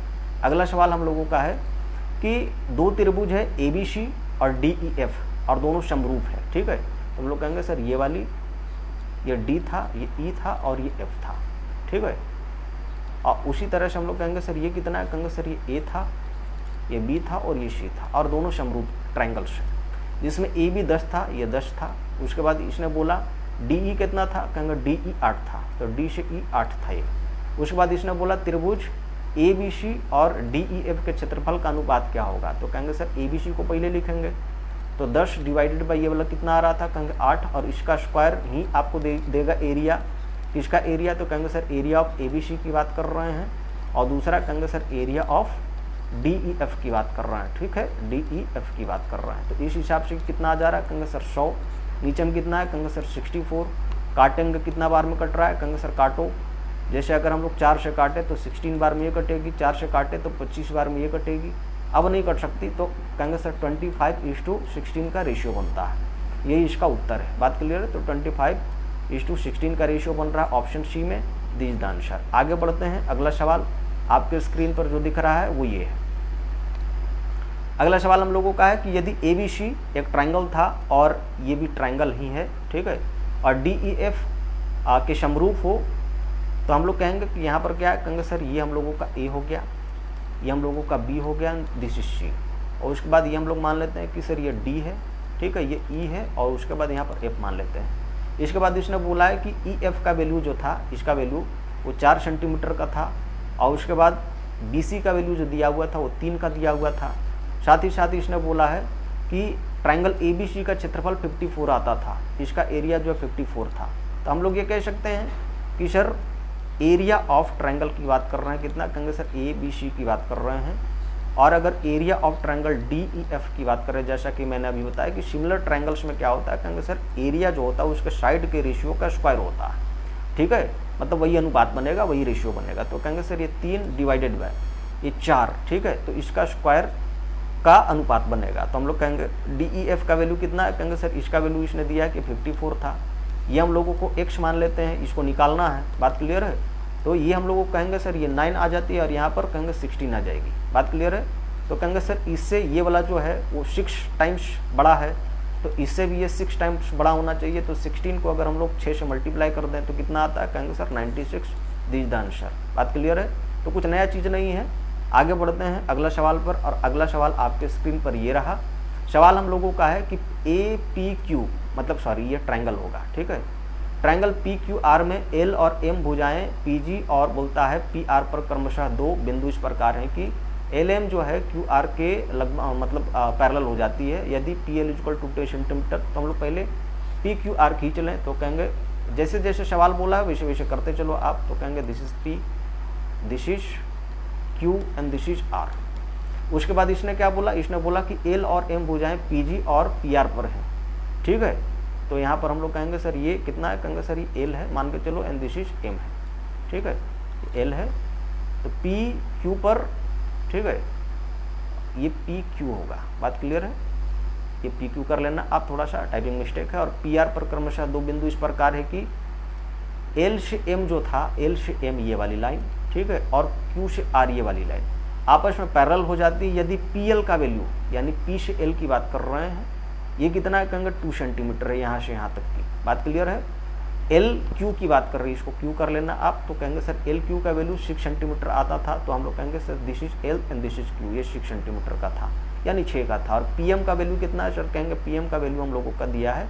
अगला सवाल हम लोगों का है कि 2 त्रिभुज है ABC और DEF और दोनों समरूप है, ठीक है। तो हम लोग कहेंगे सर ये वाली ये डी था, ये ई था और ये एफ था, ठीक है। और उसी तरह से हम लोग कहेंगे सर ये कितना है, कहेंगे सर ये ए था, ये बी था और ये सी था, और दोनों समरूप ट्रायंगल्स है, जिसमें ए बी 10 था, ये 10 था। उसके बाद इसने बोला डी ई कितना था, कहेंगे डी ई 8 था, तो डी से ई 8 था ये। उसके बाद इसने बोला त्रिभुज ए बी सी और डी ई एफ के क्षेत्रफल का अनुपात क्या होगा, तो कहेंगे सर ए बी सी को पहले लिखेंगे, तो 10 डिवाइडेड बाई ये वाला कितना आ रहा था, कहेंगे 8, और इसका स्क्वायर ही आपको देगा एरिया, किसका एरिया, तो कहेंगे sir area of A B C की बात कर रहे हैं, और दूसरा कहेंगे sir area of D E F की बात कर रहे हैं, ठीक है, डी ई एफ की बात कर रहे हैं। तो इस हिसाब से कितना आ जा रहा है, कहेंगे सर 100, नीचे में कितना है, कहेंगे सर 64, काटेंगे कितना बार में कट रहा है, कहेंगे सर काटो, जैसे अगर हम लोग 4 से काटे तो 16 बार में ये कटेगी, 4 से काटे तो 25 बार में ये कटेगी, अब नहीं कट सकती, तो कहेंगे सर 25:16 का रेशियो बनता है, यही इसका उत्तर है। बात क्लियर है, तो 25:16 का रेशियो बन रहा है ऑप्शन सी में, दिस द आंसर। आगे बढ़ते हैं, अगला सवाल आपके स्क्रीन पर जो दिख रहा है वो ये है। अगला सवाल हम लोगों का है कि यदि ए बी सी एक ट्रायंगल था और ये भी ट्रायंगल ही है, ठीक है, और डी ई एफ के समरूप हो, तो हम लोग कहेंगे कि यहाँ पर क्या है, कहेंगे सर ये हम लोगों का ए हो गया, ये हम लोगों का बी हो गया, दिस इज सी, और उसके बाद ये हम लोग मान लेते हैं कि सर ये डी है, ठीक है, ये ई है, और उसके बाद यहाँ पर एफ मान लेते हैं। इसके बाद इसने बोला है कि ई एफ का वैल्यू जो था, इसका वैल्यू वो 4 सेंटीमीटर का था, और उसके बाद बी सी का वैल्यू जो दिया हुआ था वो 3 का दिया हुआ था। साथ ही साथ इसने बोला है कि ट्रायंगल ए बी सी का क्षेत्रफल 54 आता था, इसका एरिया जो है 54 था। तो हम लोग ये कह सकते हैं कि सर एरिया ऑफ ट्रायंगल की बात कर रहे हैं, कितना, कहेंगे सर ए बी सी की बात कर रहे हैं, और अगर area of triangle D E F की बात करें, जैसा कि मैंने अभी बताया कि सिमिलर ट्रायंगल्स में क्या होता है, कहेंगे सर एरिया जो होता है उसके साइड के रेशियो का स्क्वायर होता है, ठीक है, मतलब वही अनुपात बनेगा, वही रेशियो बनेगा। तो कहेंगे सर ये 3 डिवाइडेड बाय ये 4, ठीक है, तो इसका स्क्वायर का अनुपात बनेगा। तो हम लोग कहेंगे डी ई एफ का वैल्यू कितना है, कहेंगे सर इसका वैल्यू इसने दिया है कि 54 था, ये हम लोगों को x मान लेते हैं, इसको निकालना है, बात क्लियर है। तो ये हम लोगों को कहेंगे सर ये 9 आ जाती है, और यहाँ पर कहेंगे 16 आ जाएगी, बात क्लियर है। तो कहेंगे सर इससे ये वाला जो है वो 6 टाइम्स बड़ा है, तो इससे भी ये 6 टाइम्स बड़ा होना चाहिए। तो 16 को अगर हम लोग 6 से मल्टीप्लाई कर दें तो कितना आता है, कहेंगे सर 96, दिस द आंसर। बात क्लियर है, तो कुछ नया चीज़ नहीं है। आगे बढ़ते हैं अगला सवाल पर, और अगला सवाल आपके स्क्रीन पर ये रहा। सवाल हम लोगों का है कि ए पी क्यू, मतलब सॉरी ये ट्रायंगल होगा, ठीक है, ट्रायंगल पी क्यू आर में एल और एम भुजाएं पी जी और बोलता है पी आर पर क्रमशः 2 बिंदु इस प्रकार हैं कि एल एम जो है क्यू आर के लगभग मतलब पैरेलल हो जाती है यदि P L equal to 10 centimetre. तो हम लोग पहले पी क्यू आर खींच लें, तो कहेंगे जैसे जैसे सवाल बोला है वैसे वैसे करते चलो आप। तो कहेंगे this is P, this is Q and this is R. उसके बाद इसने क्या बोला, इसने बोला कि एल और एम भुजाएं पी जी और पी आर पर हैं, ठीक है। तो यहाँ पर हम लोग कहेंगे सर ये कितना है, कहेंगे सर ये एल है, मान के चलो, एंड दिस इज एम है, ठीक है, एल है, तो पी क्यू पर, ठीक है, ये पी क्यू होगा, बात क्लियर है, ये पी क्यू कर लेना आप, थोड़ा सा टाइपिंग मिस्टेक है। और पी आर पर क्रमशः 2 बिंदु इस प्रकार है कि एल से एम जो था, एल से एम ये वाली लाइन, ठीक है, और क्यू से आर ये वाली लाइन आपस में पैरेलल हो जाती है यदि पी एल का वैल्यू यानी पी से एल की बात कर रहे हैं, ये कितना है, कहेंगे 2 सेंटीमीटर है यहाँ से यहाँ तक की, बात क्लियर है। एल क्यू की बात कर रही है, इसको क्यू कर लेना आप। तो कहेंगे सर एल क्यू का वैल्यू 6 सेंटीमीटर आता था, तो हम लोग कहेंगे sir this is L and this is Q, ये 6 सेंटीमीटर का था यानी 6 का था। और पी एम का वैल्यू कितना है सर, कहेंगे पी एम का वैल्यू हम लोगों का दिया है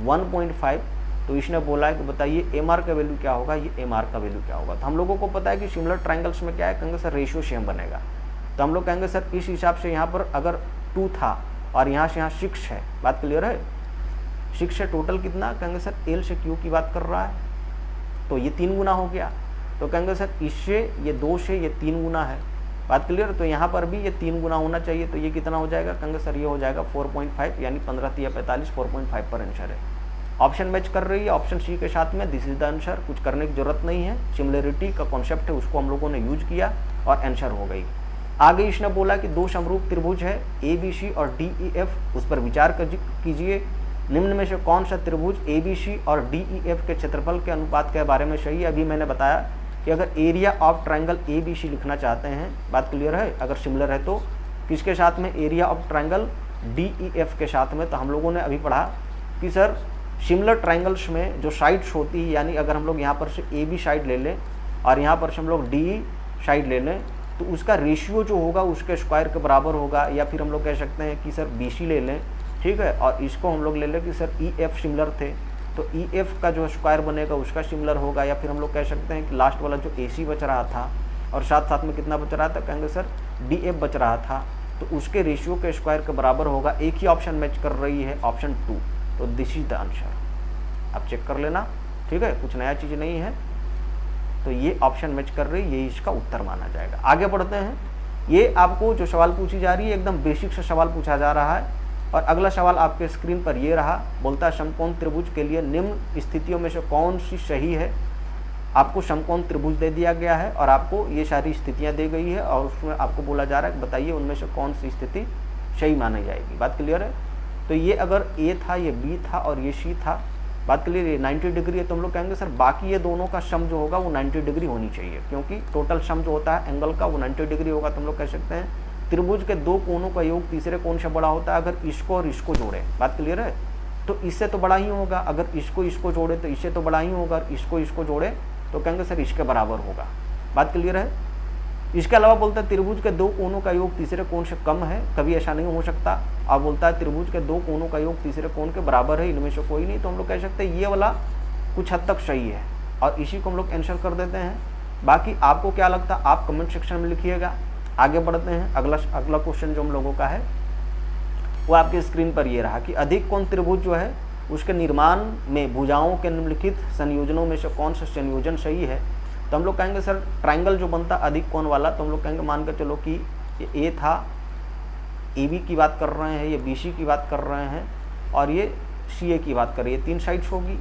1.5। तो इसने बोला है कि बताइए एम आर का वैल्यू क्या होगा, ये एम आर का वैल्यू क्या होगा। तो हम लोगों को पता है कि सिमिलर ट्रायंगल्स में क्या है, कहेंगे सर रेशियो सेम बनेगा। तो हम लोग कहेंगे सर इस हिसाब से यहाँ पर अगर 2 था और यहाँ से यहाँ 6 है, बात क्लियर है, 6 है टोटल कितना, कहेंगे सर एल से क्यू की बात कर रहा है, तो ये 3 गुना हो गया। तो कहेंगे सर इससे ये 2 से ये 3 गुना है, बात क्लियर। तो यहाँ पर भी ये 3 गुना होना चाहिए, तो ये कितना हो जाएगा, कहेंगे सर ये हो जाएगा 4.5 यानी 15 या 45, 4.5 पर आंसर है। ऑप्शन मैच कर रही है ऑप्शन सी के साथ में, दिस इज द आंसर। कुछ करने की जरूरत नहीं है, सिमिलरिटी का कॉन्सेप्ट है उसको हम लोगों ने यूज किया और आंसर हो गई। आगे इसने बोला कि 2 समरूप त्रिभुज है ए बी सी और डी ई एफ, उस पर विचार कीजिए, निम्न में से कौन सा त्रिभुज ए बी सी और डी ई एफ के क्षेत्रफल के अनुपात के बारे में सही है। अभी मैंने बताया कि अगर area of triangle A B C लिखना चाहते हैं, बात क्लियर है, अगर सिमिलर है तो किसके साथ में, area of triangle D E F के साथ में। तो हम लोगों ने अभी पढ़ा कि सर सिमिलर ट्राइंगल्स में जो साइड्स होती है, यानी अगर हम लोग यहाँ पर से ए बी साइड ले लें और यहाँ पर से हम लोग डी साइड ले लें, तो उसका रेशियो जो होगा उसके स्क्वायर के बराबर होगा। या फिर हम लोग कह सकते हैं कि सर BC ले लें, ठीक है, और इसको हम लोग ले लें कि सर EF सिमिलर थे, तो EF का जो स्क्वायर बनेगा उसका सिमिलर होगा। या फिर हम लोग कह सकते हैं कि लास्ट वाला जो AC बच रहा था और साथ साथ में कितना बच रहा था, कहेंगे सर DF बच रहा था, तो उसके रेशियो के स्क्वायर के बराबर होगा। एक ही ऑप्शन मैच कर रही है, ऑप्शन 2, तो दिस इज द आंसर। आप चेक कर लेना, ठीक है, कुछ नया चीज़ नहीं है, तो ये ऑप्शन मैच कर रही है, यही इसका उत्तर माना जाएगा। आगे बढ़ते हैं। ये आपको जो सवाल पूछी जा रही है एकदम बेसिक से सवाल पूछा जा रहा है। और अगला सवाल आपके स्क्रीन पर ये रहा, बोलता है समकोण त्रिभुज के लिए निम्न स्थितियों में से कौन सी सही है। आपको समकोण त्रिभुज दे दिया गया है और आपको ये सारी स्थितियाँ दी गई है और उसमें आपको बोला जा रहा है बताइए उनमें से कौन सी स्थिति सही मानी जाएगी। बात क्लियर है। तो ये अगर A था, ये B था और ये C था, बात क्लियर। ये 90 डिग्री है, तो हम लोग कहेंगे सर बाकी ये दोनों का सम जो होगा वो 90 डिग्री होनी चाहिए, क्योंकि टोटल सम जो होता है एंगल का वो 90 डिग्री होगा। तो हम लोग कह सकते हैं त्रिभुज के दो कोणों का योग तीसरे कोण से बड़ा होता है अगर इसको और इसको जोड़े। बात क्लियर है। तो इससे तो बड़ा ही होगा, अगर इसको जोड़े तो इससे तो बड़ा ही होगा, और इसको जोड़े तो कहेंगे सर इसके बराबर होगा। बात क्लियर है। इसके अलावा बोलता है त्रिभुज के दो कोणों का योग तीसरे कोण से कम है, कभी ऐसा नहीं हो सकता। अब बोलता है त्रिभुज के दो कोणों का योग तीसरे कोण के बराबर है, इनमें से कोई नहीं। तो हम लोग कह सकते हैं ये वाला कुछ हद तक सही है और इसी को हम लोग आंसर कर देते हैं। बाकी आपको क्या लगता है आप कमेंट सेक्शन में लिखिएगा। आगे बढ़ते हैं। अगला क्वेश्चन जो हम लोगों का है वो आपके स्क्रीन पर ये रहा कि अधिक कोण त्रिभुज जो है उसके निर्माण में भुजाओं के निम्नलिखित संयोजनों में से कौन सा संयोजन सही है। तो हम लोग कहेंगे सर ट्राइंगल जो बनता अधिक कोण वाला, तो हम लोग कहेंगे मान कर चलो कि ये A था, AB की बात कर रहे हैं, ये BC की बात कर रहे हैं और ये CA की बात कर रही है, 3 साइड्स होगी।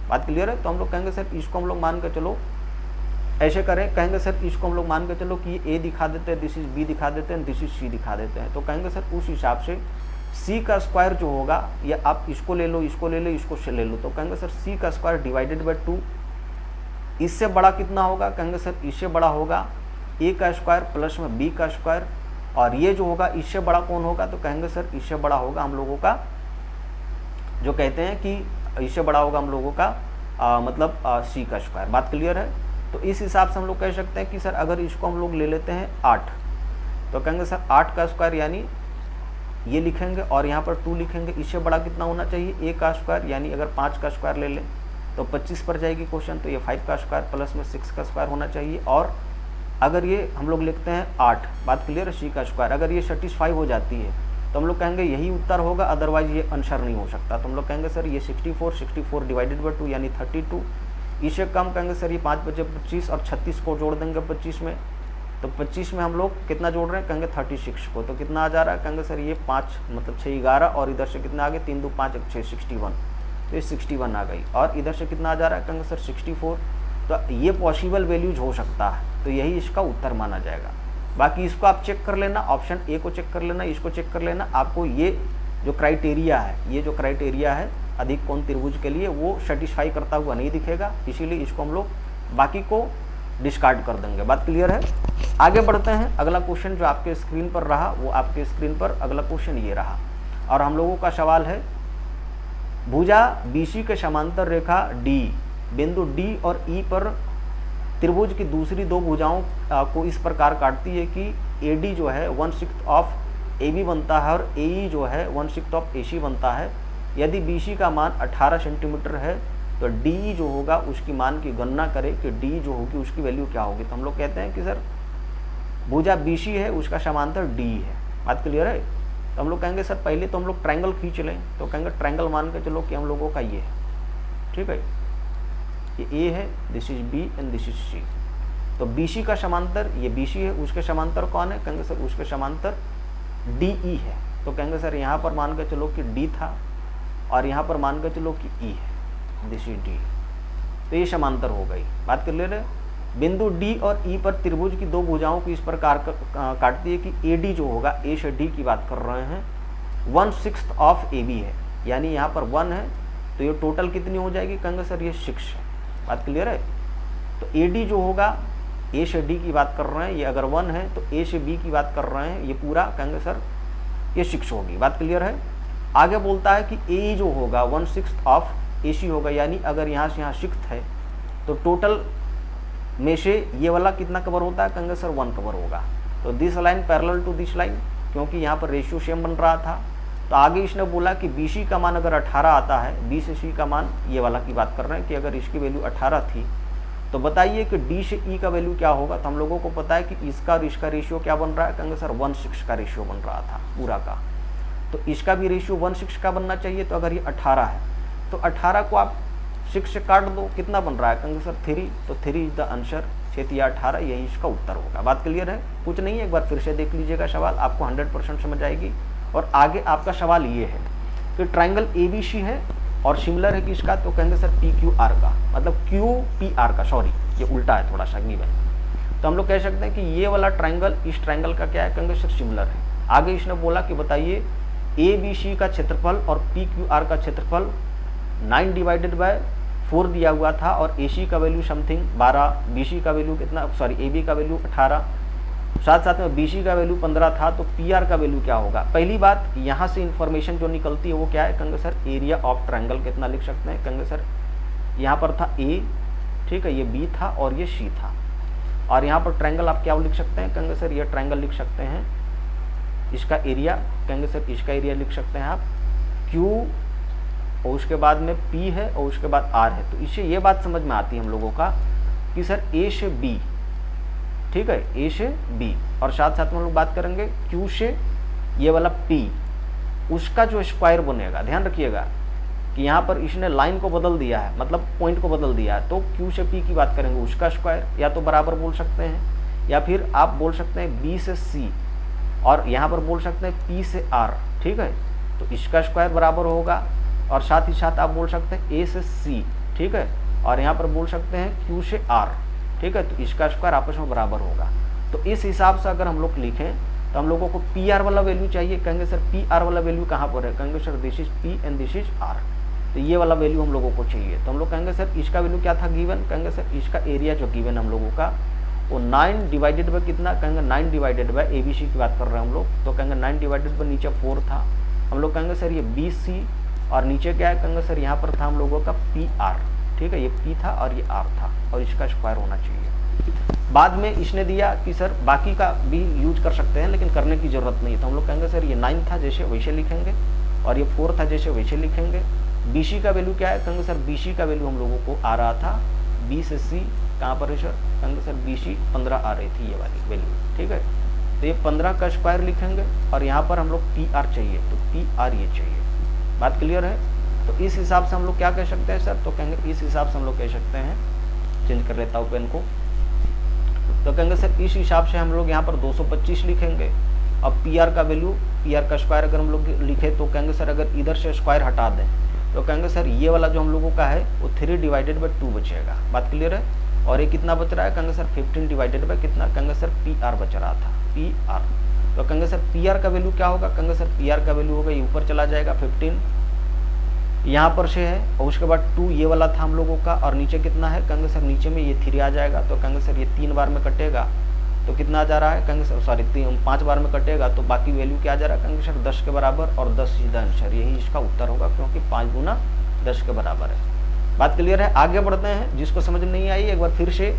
बात क्लियर है। तो हम लोग कहेंगे सर इसको हम लोग मान कर चलो ऐसे करें, कहेंगे सर इसको हम लोग मान कर चलो कि ये A दिखा देते हैं, दिस इज B दिखा देते हैं, दिस इज C दिखा देते हैं। तो कहेंगे सर उस हिसाब से C का स्क्वायर जो होगा, या आप इसको ले लो, इसको ले लो, इसको ले लो, तो कहेंगे सर C का स्क्वायर डिवाइडेड बाई 2। इससे बड़ा कितना होगा, कहेंगे सर इससे बड़ा होगा A का स्क्वायर प्लस में B का स्क्वायर, और ये जो होगा इससे बड़ा कौन होगा, तो कहेंगे सर इससे बड़ा होगा हम लोगों का, जो कहते हैं कि इससे बड़ा होगा हम लोगों का मतलब C का स्क्वायर। बात क्लियर है। तो इस हिसाब से हम लोग कह सकते हैं कि सर अगर इसको हम लोग ले लेते हैं 8, तो कहेंगे सर 8 का स्क्वायर यानी ये लिखेंगे और यहाँ पर 2 लिखेंगे। इससे बड़ा कितना होना चाहिए A का स्क्वायर, यानी अगर 5 का स्क्वायर ले लें तो 25 पर जाएगी क्वेश्चन, तो ये 5 का स्क्वायर प्लस में 6 का स्क्वायर होना चाहिए। और अगर ये हम लोग लिखते हैं 8, बात क्लियर है, C का स्क्वायर, अगर ये सेटिस्फाई हो जाती है तो हम लोग कहेंगे यही उत्तर होगा, अदरवाइज ये आंसर नहीं हो सकता। तो हम लोग कहेंगे सर ये 64 डिवाइडेड बाई 2 यानी 32। इसे कम कहेंगे सर ये 5 बचे 25 और 36 को जोड़ देंगे 25 में, तो 25 में हम लोग कितना जोड़ रहे हैं, कहेंगे 36 को, तो कितना आ जा रहा है, कहेंगे सर ये 5 मतलब 6 11 और इधर से कितना आ गया 3 2 5 1 6 61, तो ये 61 आ गई। और इधर से कितना आ जा रहा है, कहेंगे सर 64। तो ये पॉसिबल वैल्यूज हो सकता है, तो यही इसका उत्तर माना जाएगा। बाकी इसको आप चेक कर लेना, ऑप्शन A को चेक कर लेना, इसको चेक कर लेना। आपको ये जो क्राइटेरिया है, ये जो क्राइटेरिया है अधिक कोण त्रिभुज के लिए वो सेटिस्फाई करता हुआ नहीं दिखेगा, इसीलिए इसको हम लोग बाकी को डिस्कार्ड कर देंगे। बात क्लियर है। आगे बढ़ते हैं। अगला क्वेश्चन जो आपके स्क्रीन पर रहा वो आपके स्क्रीन पर अगला क्वेश्चन ये रहा और हम लोगों का सवाल है भुजा BC के समांतर रेखा D बिंदु D और E पर त्रिभुज की दूसरी दो भुजाओं को इस प्रकार काटती है कि AD जो है 1/6 ऑफ AB बनता है और AE जो है 1/6 ऑफ AC बनता है। यदि BC का मान 18 सेंटीमीटर है तो DE जो होगा उसकी मान की गणना करें कि D जो होगी उसकी वैल्यू क्या होगी। तो हम लोग कहते हैं कि सर भुजा BC है उसका समांतर D है। बात क्लियर है। तो हम लोग कहेंगे सर पहले तो हम लोग ट्रायंगल खींच लें, तो कहेंगे ट्रायंगल मान के चलो कि हम लोगों का ये है, ठीक है, ये A है, this is B and this is C। तो BC का समांतर ये BC है, उसके समांतर कौन है, कहेंगे सर उसके समांतर DE है। तो कहेंगे सर यहाँ पर मान के चलो कि D था और यहाँ पर मान के चलो कि E है, दिस इज D। तो ये समांतर हो गई। बात कर ले रहे। बिंदु D और E पर त्रिभुज की दो भुजाओं को इस प्रकार काटती है कि AD जो होगा, A से D की बात कर रहे हैं, 1/6 ऑफ AB है, यानी यहाँ पर 1 है तो ये टोटल कितनी हो जाएगी, कहेंगे सर ये 6 है। बात क्लियर है। तो AD जो होगा A से D की बात कर रहे हैं, ये अगर 1 है तो A से B की बात कर रहे हैं, ये पूरा कहेंगे सर ये 6 होगी। बात क्लियर है। आगे बोलता है कि AE जो होगा 1/6 ऑफ AC होगा, यानी अगर यहाँ से यहाँ शिफ्ट है तो टोटल में से ये वाला कितना कवर होता है, कहेंगे सर 1 कवर होगा। तो this line parallel to this line, क्योंकि यहाँ पर रेशियो सेम बन रहा था। तो आगे इसने बोला कि BC का मान अगर 18 आता है, B से C का मान, ये वाला की बात कर रहे हैं कि अगर इसकी वैल्यू 18 थी तो बताइए कि D से E का वैल्यू क्या होगा। तो हम लोगों को पता है कि इसका और इसका रेशियो क्या बन रहा है, कहेंगे सर 1:6 का रेशियो बन रहा था पूरा का। तो इसका भी रेशियो 1:6 का बनना चाहिए। तो अगर ये 18 है तो 18 को आप 6 से काट दो, कितना बन रहा है, कहेंगे सर 3। तो 3 इज द आंसर, 6×18, यही इसका उत्तर होगा। बात क्लियर है, कुछ नहीं है, एक बार फिर से देख लीजिएगा सवाल, आपको 100% समझ आएगी। और आगे आपका सवाल ये है कि ट्राइंगल ABC है और सिमिलर है किसका, तो कहेंगे सर PQR का, मतलब QPR का, सॉरी ये उल्टा है थोड़ा सा गिवन। तो हम लोग कह सकते हैं कि ये वाला ट्राइंगल इस ट्राइंगल का क्या है, कहेंगे सर सिमिलर है। आगे इसने बोला कि बताइए ABC का क्षेत्रफल और PQR का क्षेत्रफल 9/4 दिया हुआ था और AC का वैल्यू समथिंग 12, BC का वैल्यू कितना, सॉरी AB का वैल्यू 18, साथ साथ में BC का वैल्यू 15 था। तो PR का वैल्यू क्या होगा। पहली बात यहाँ से इन्फॉर्मेशन जो निकलती है वो क्या है, कहेंगे सर एरिया ऑफ ट्रायंगल कितना लिख सकते हैं, कहेंगे सर यहाँ पर था A, ठीक है, ये B था और ये C था। और यहाँ पर ट्रायंगल आप क्या लिख सकते हैं, कहेंगे सर ये ट्रायंगल लिख सकते हैं, इसका एरिया, कहेंगे सर इसका एरिया लिख सकते हैं आप Q, और उसके बाद में P है और उसके बाद R है। तो इससे ये बात समझ में आती है हम लोगों का कि सर A से B, ठीक है, A से B, और साथ साथ में हम लोग बात करेंगे Q से ये वाला P, उसका जो स्क्वायर बनेगा, ध्यान रखिएगा कि यहाँ पर इसने लाइन को बदल दिया है, मतलब पॉइंट को बदल दिया है। तो Q से P की बात करेंगे, उसका स्क्वायर या तो बराबर बोल सकते हैं, या फिर आप बोल सकते हैं B से C, और यहाँ पर बोल सकते हैं P से R, ठीक है, तो इसका स्क्वायर बराबर होगा। और साथ ही साथ आप बोल सकते हैं A से C, ठीक है, और यहाँ पर बोल सकते हैं Q से R, ठीक है, तो इसका स्क्वायर आपस में बराबर होगा। तो इस हिसाब से अगर हम लोग लिखें तो हम लोगों को PR वाला वैल्यू चाहिए, कहेंगे सर PR वाला वैल्यू कहाँ पर है, कहेंगे sir this is P and this is R। तो ये वाला वैल्यू हम लोगों को चाहिए। तो हम लोग कहेंगे सर इसका वैल्यू क्या था गिवन, कहेंगे सर इसका एरिया जो गिवन हम लोगों का वो 9 कितना, कहेंगे 9 ABC की बात कर रहे हैं हम लोग। तो कहेंगे 9 नीचे 4 था, हम लोग कहेंगे सर ये BC, और नीचे क्या है, कहेंगे सर यहाँ पर था हम लोगों का PR, ठीक है, ये P था और ये R था, और इसका स्क्वायर होना चाहिए। बाद में इसने दिया कि सर बाकी का भी यूज कर सकते हैं, लेकिन करने की ज़रूरत नहीं। तो हम लोग कहेंगे सर ये 9 था जैसे वैसे लिखेंगे, और ये 4 था जैसे वैसे लिखेंगे। BC का वैल्यू क्या है, कहेंगे सर BC का वैल्यू हम लोगों को आ रहा था B से C, कहाँ पर है सर, कहेंगे सर BC 15 आ रही थी ये वाली वैल्यू, ठीक है। तो ये 15 का स्क्वायर लिखेंगे, और यहाँ पर हम लोग PR चाहिए, तो PR ये चाहिए। बात क्लियर है। तो इस हिसाब से हम लोग क्या कह सकते हैं सर, तो कहेंगे इस हिसाब से हम लोग कह सकते हैं, चेंज कर लेता हूँ पेन को। तो कहेंगे सर इस हिसाब से हम लोग यहाँ पर 225 लिखेंगे। अब PR का वैल्यू, PR का स्क्वायर अगर हम लोग लिखे तो कहेंगे सर अगर इधर से स्क्वायर हटा दें तो कहेंगे सर ये वाला जो हम लोगों का है वो 3/2 बचेगा। बात क्लियर है। और ये कितना बच रहा है, कहेंगे सर 15 कितना, कहेंगे सर PR बच रहा था, PR। तो कहेंगे सर PR का वैल्यू क्या होगा, कहेंगे सर PR का वैल्यू होगा, ये ऊपर चला जाएगा 15 यहाँ पर से है, और उसके बाद 2 ये वाला था हम लोगों का, और नीचे कितना है, कहेंगे सर नीचे में ये 3 आ जाएगा। तो कहेंगे सर ये 3 बार में कटेगा तो कितना आ जा रहा है, कहेंगे सर सॉरी 5 बार में कटेगा तो बाकी वैल्यू क्या आ जा रहा है, कहेंगे सर 10 के बराबर, और 10 सीधा आंसर, यही इसका उत्तर होगा, क्योंकि 5 गुना 10 के बराबर है। बात क्लियर है। आगे बढ़ते हैं, जिसको समझ में नहीं आई एक बार फिर से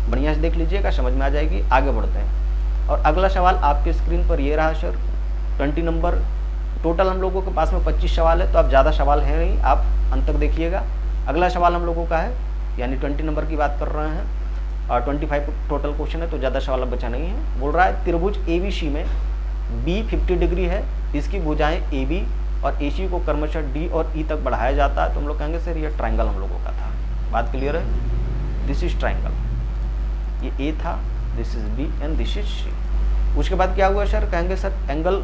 बढ़िया से देख लीजिएगा, समझ में आ जाएगी। आगे बढ़ते हैं, और अगला सवाल आपके स्क्रीन पर ये रहा सर 20 नंबर। टोटल हम लोगों के पास में 25 सवाल है, तो अब ज़्यादा सवाल है नहीं, आप अंत तक देखिएगा। अगला सवाल हम लोगों का है, यानी 20 नंबर की बात कर रहे हैं, और 25 टोटल क्वेश्चन है, तो ज़्यादा सवाल अब बचा नहीं है। बोल रहा है त्रिभुज ABC में B 50 डिग्री है, इसकी भुजाएं AB और AC को क्रमशः D और E तक बढ़ाया जाता है। तो हम लोग कहेंगे सर ये ट्राइंगल हम लोगों का था। बात क्लियर है। दिस इज ट्राइंगल, ये A था, this is B and this is C। उसके बाद क्या हुआ सर, कहेंगे सर एंगल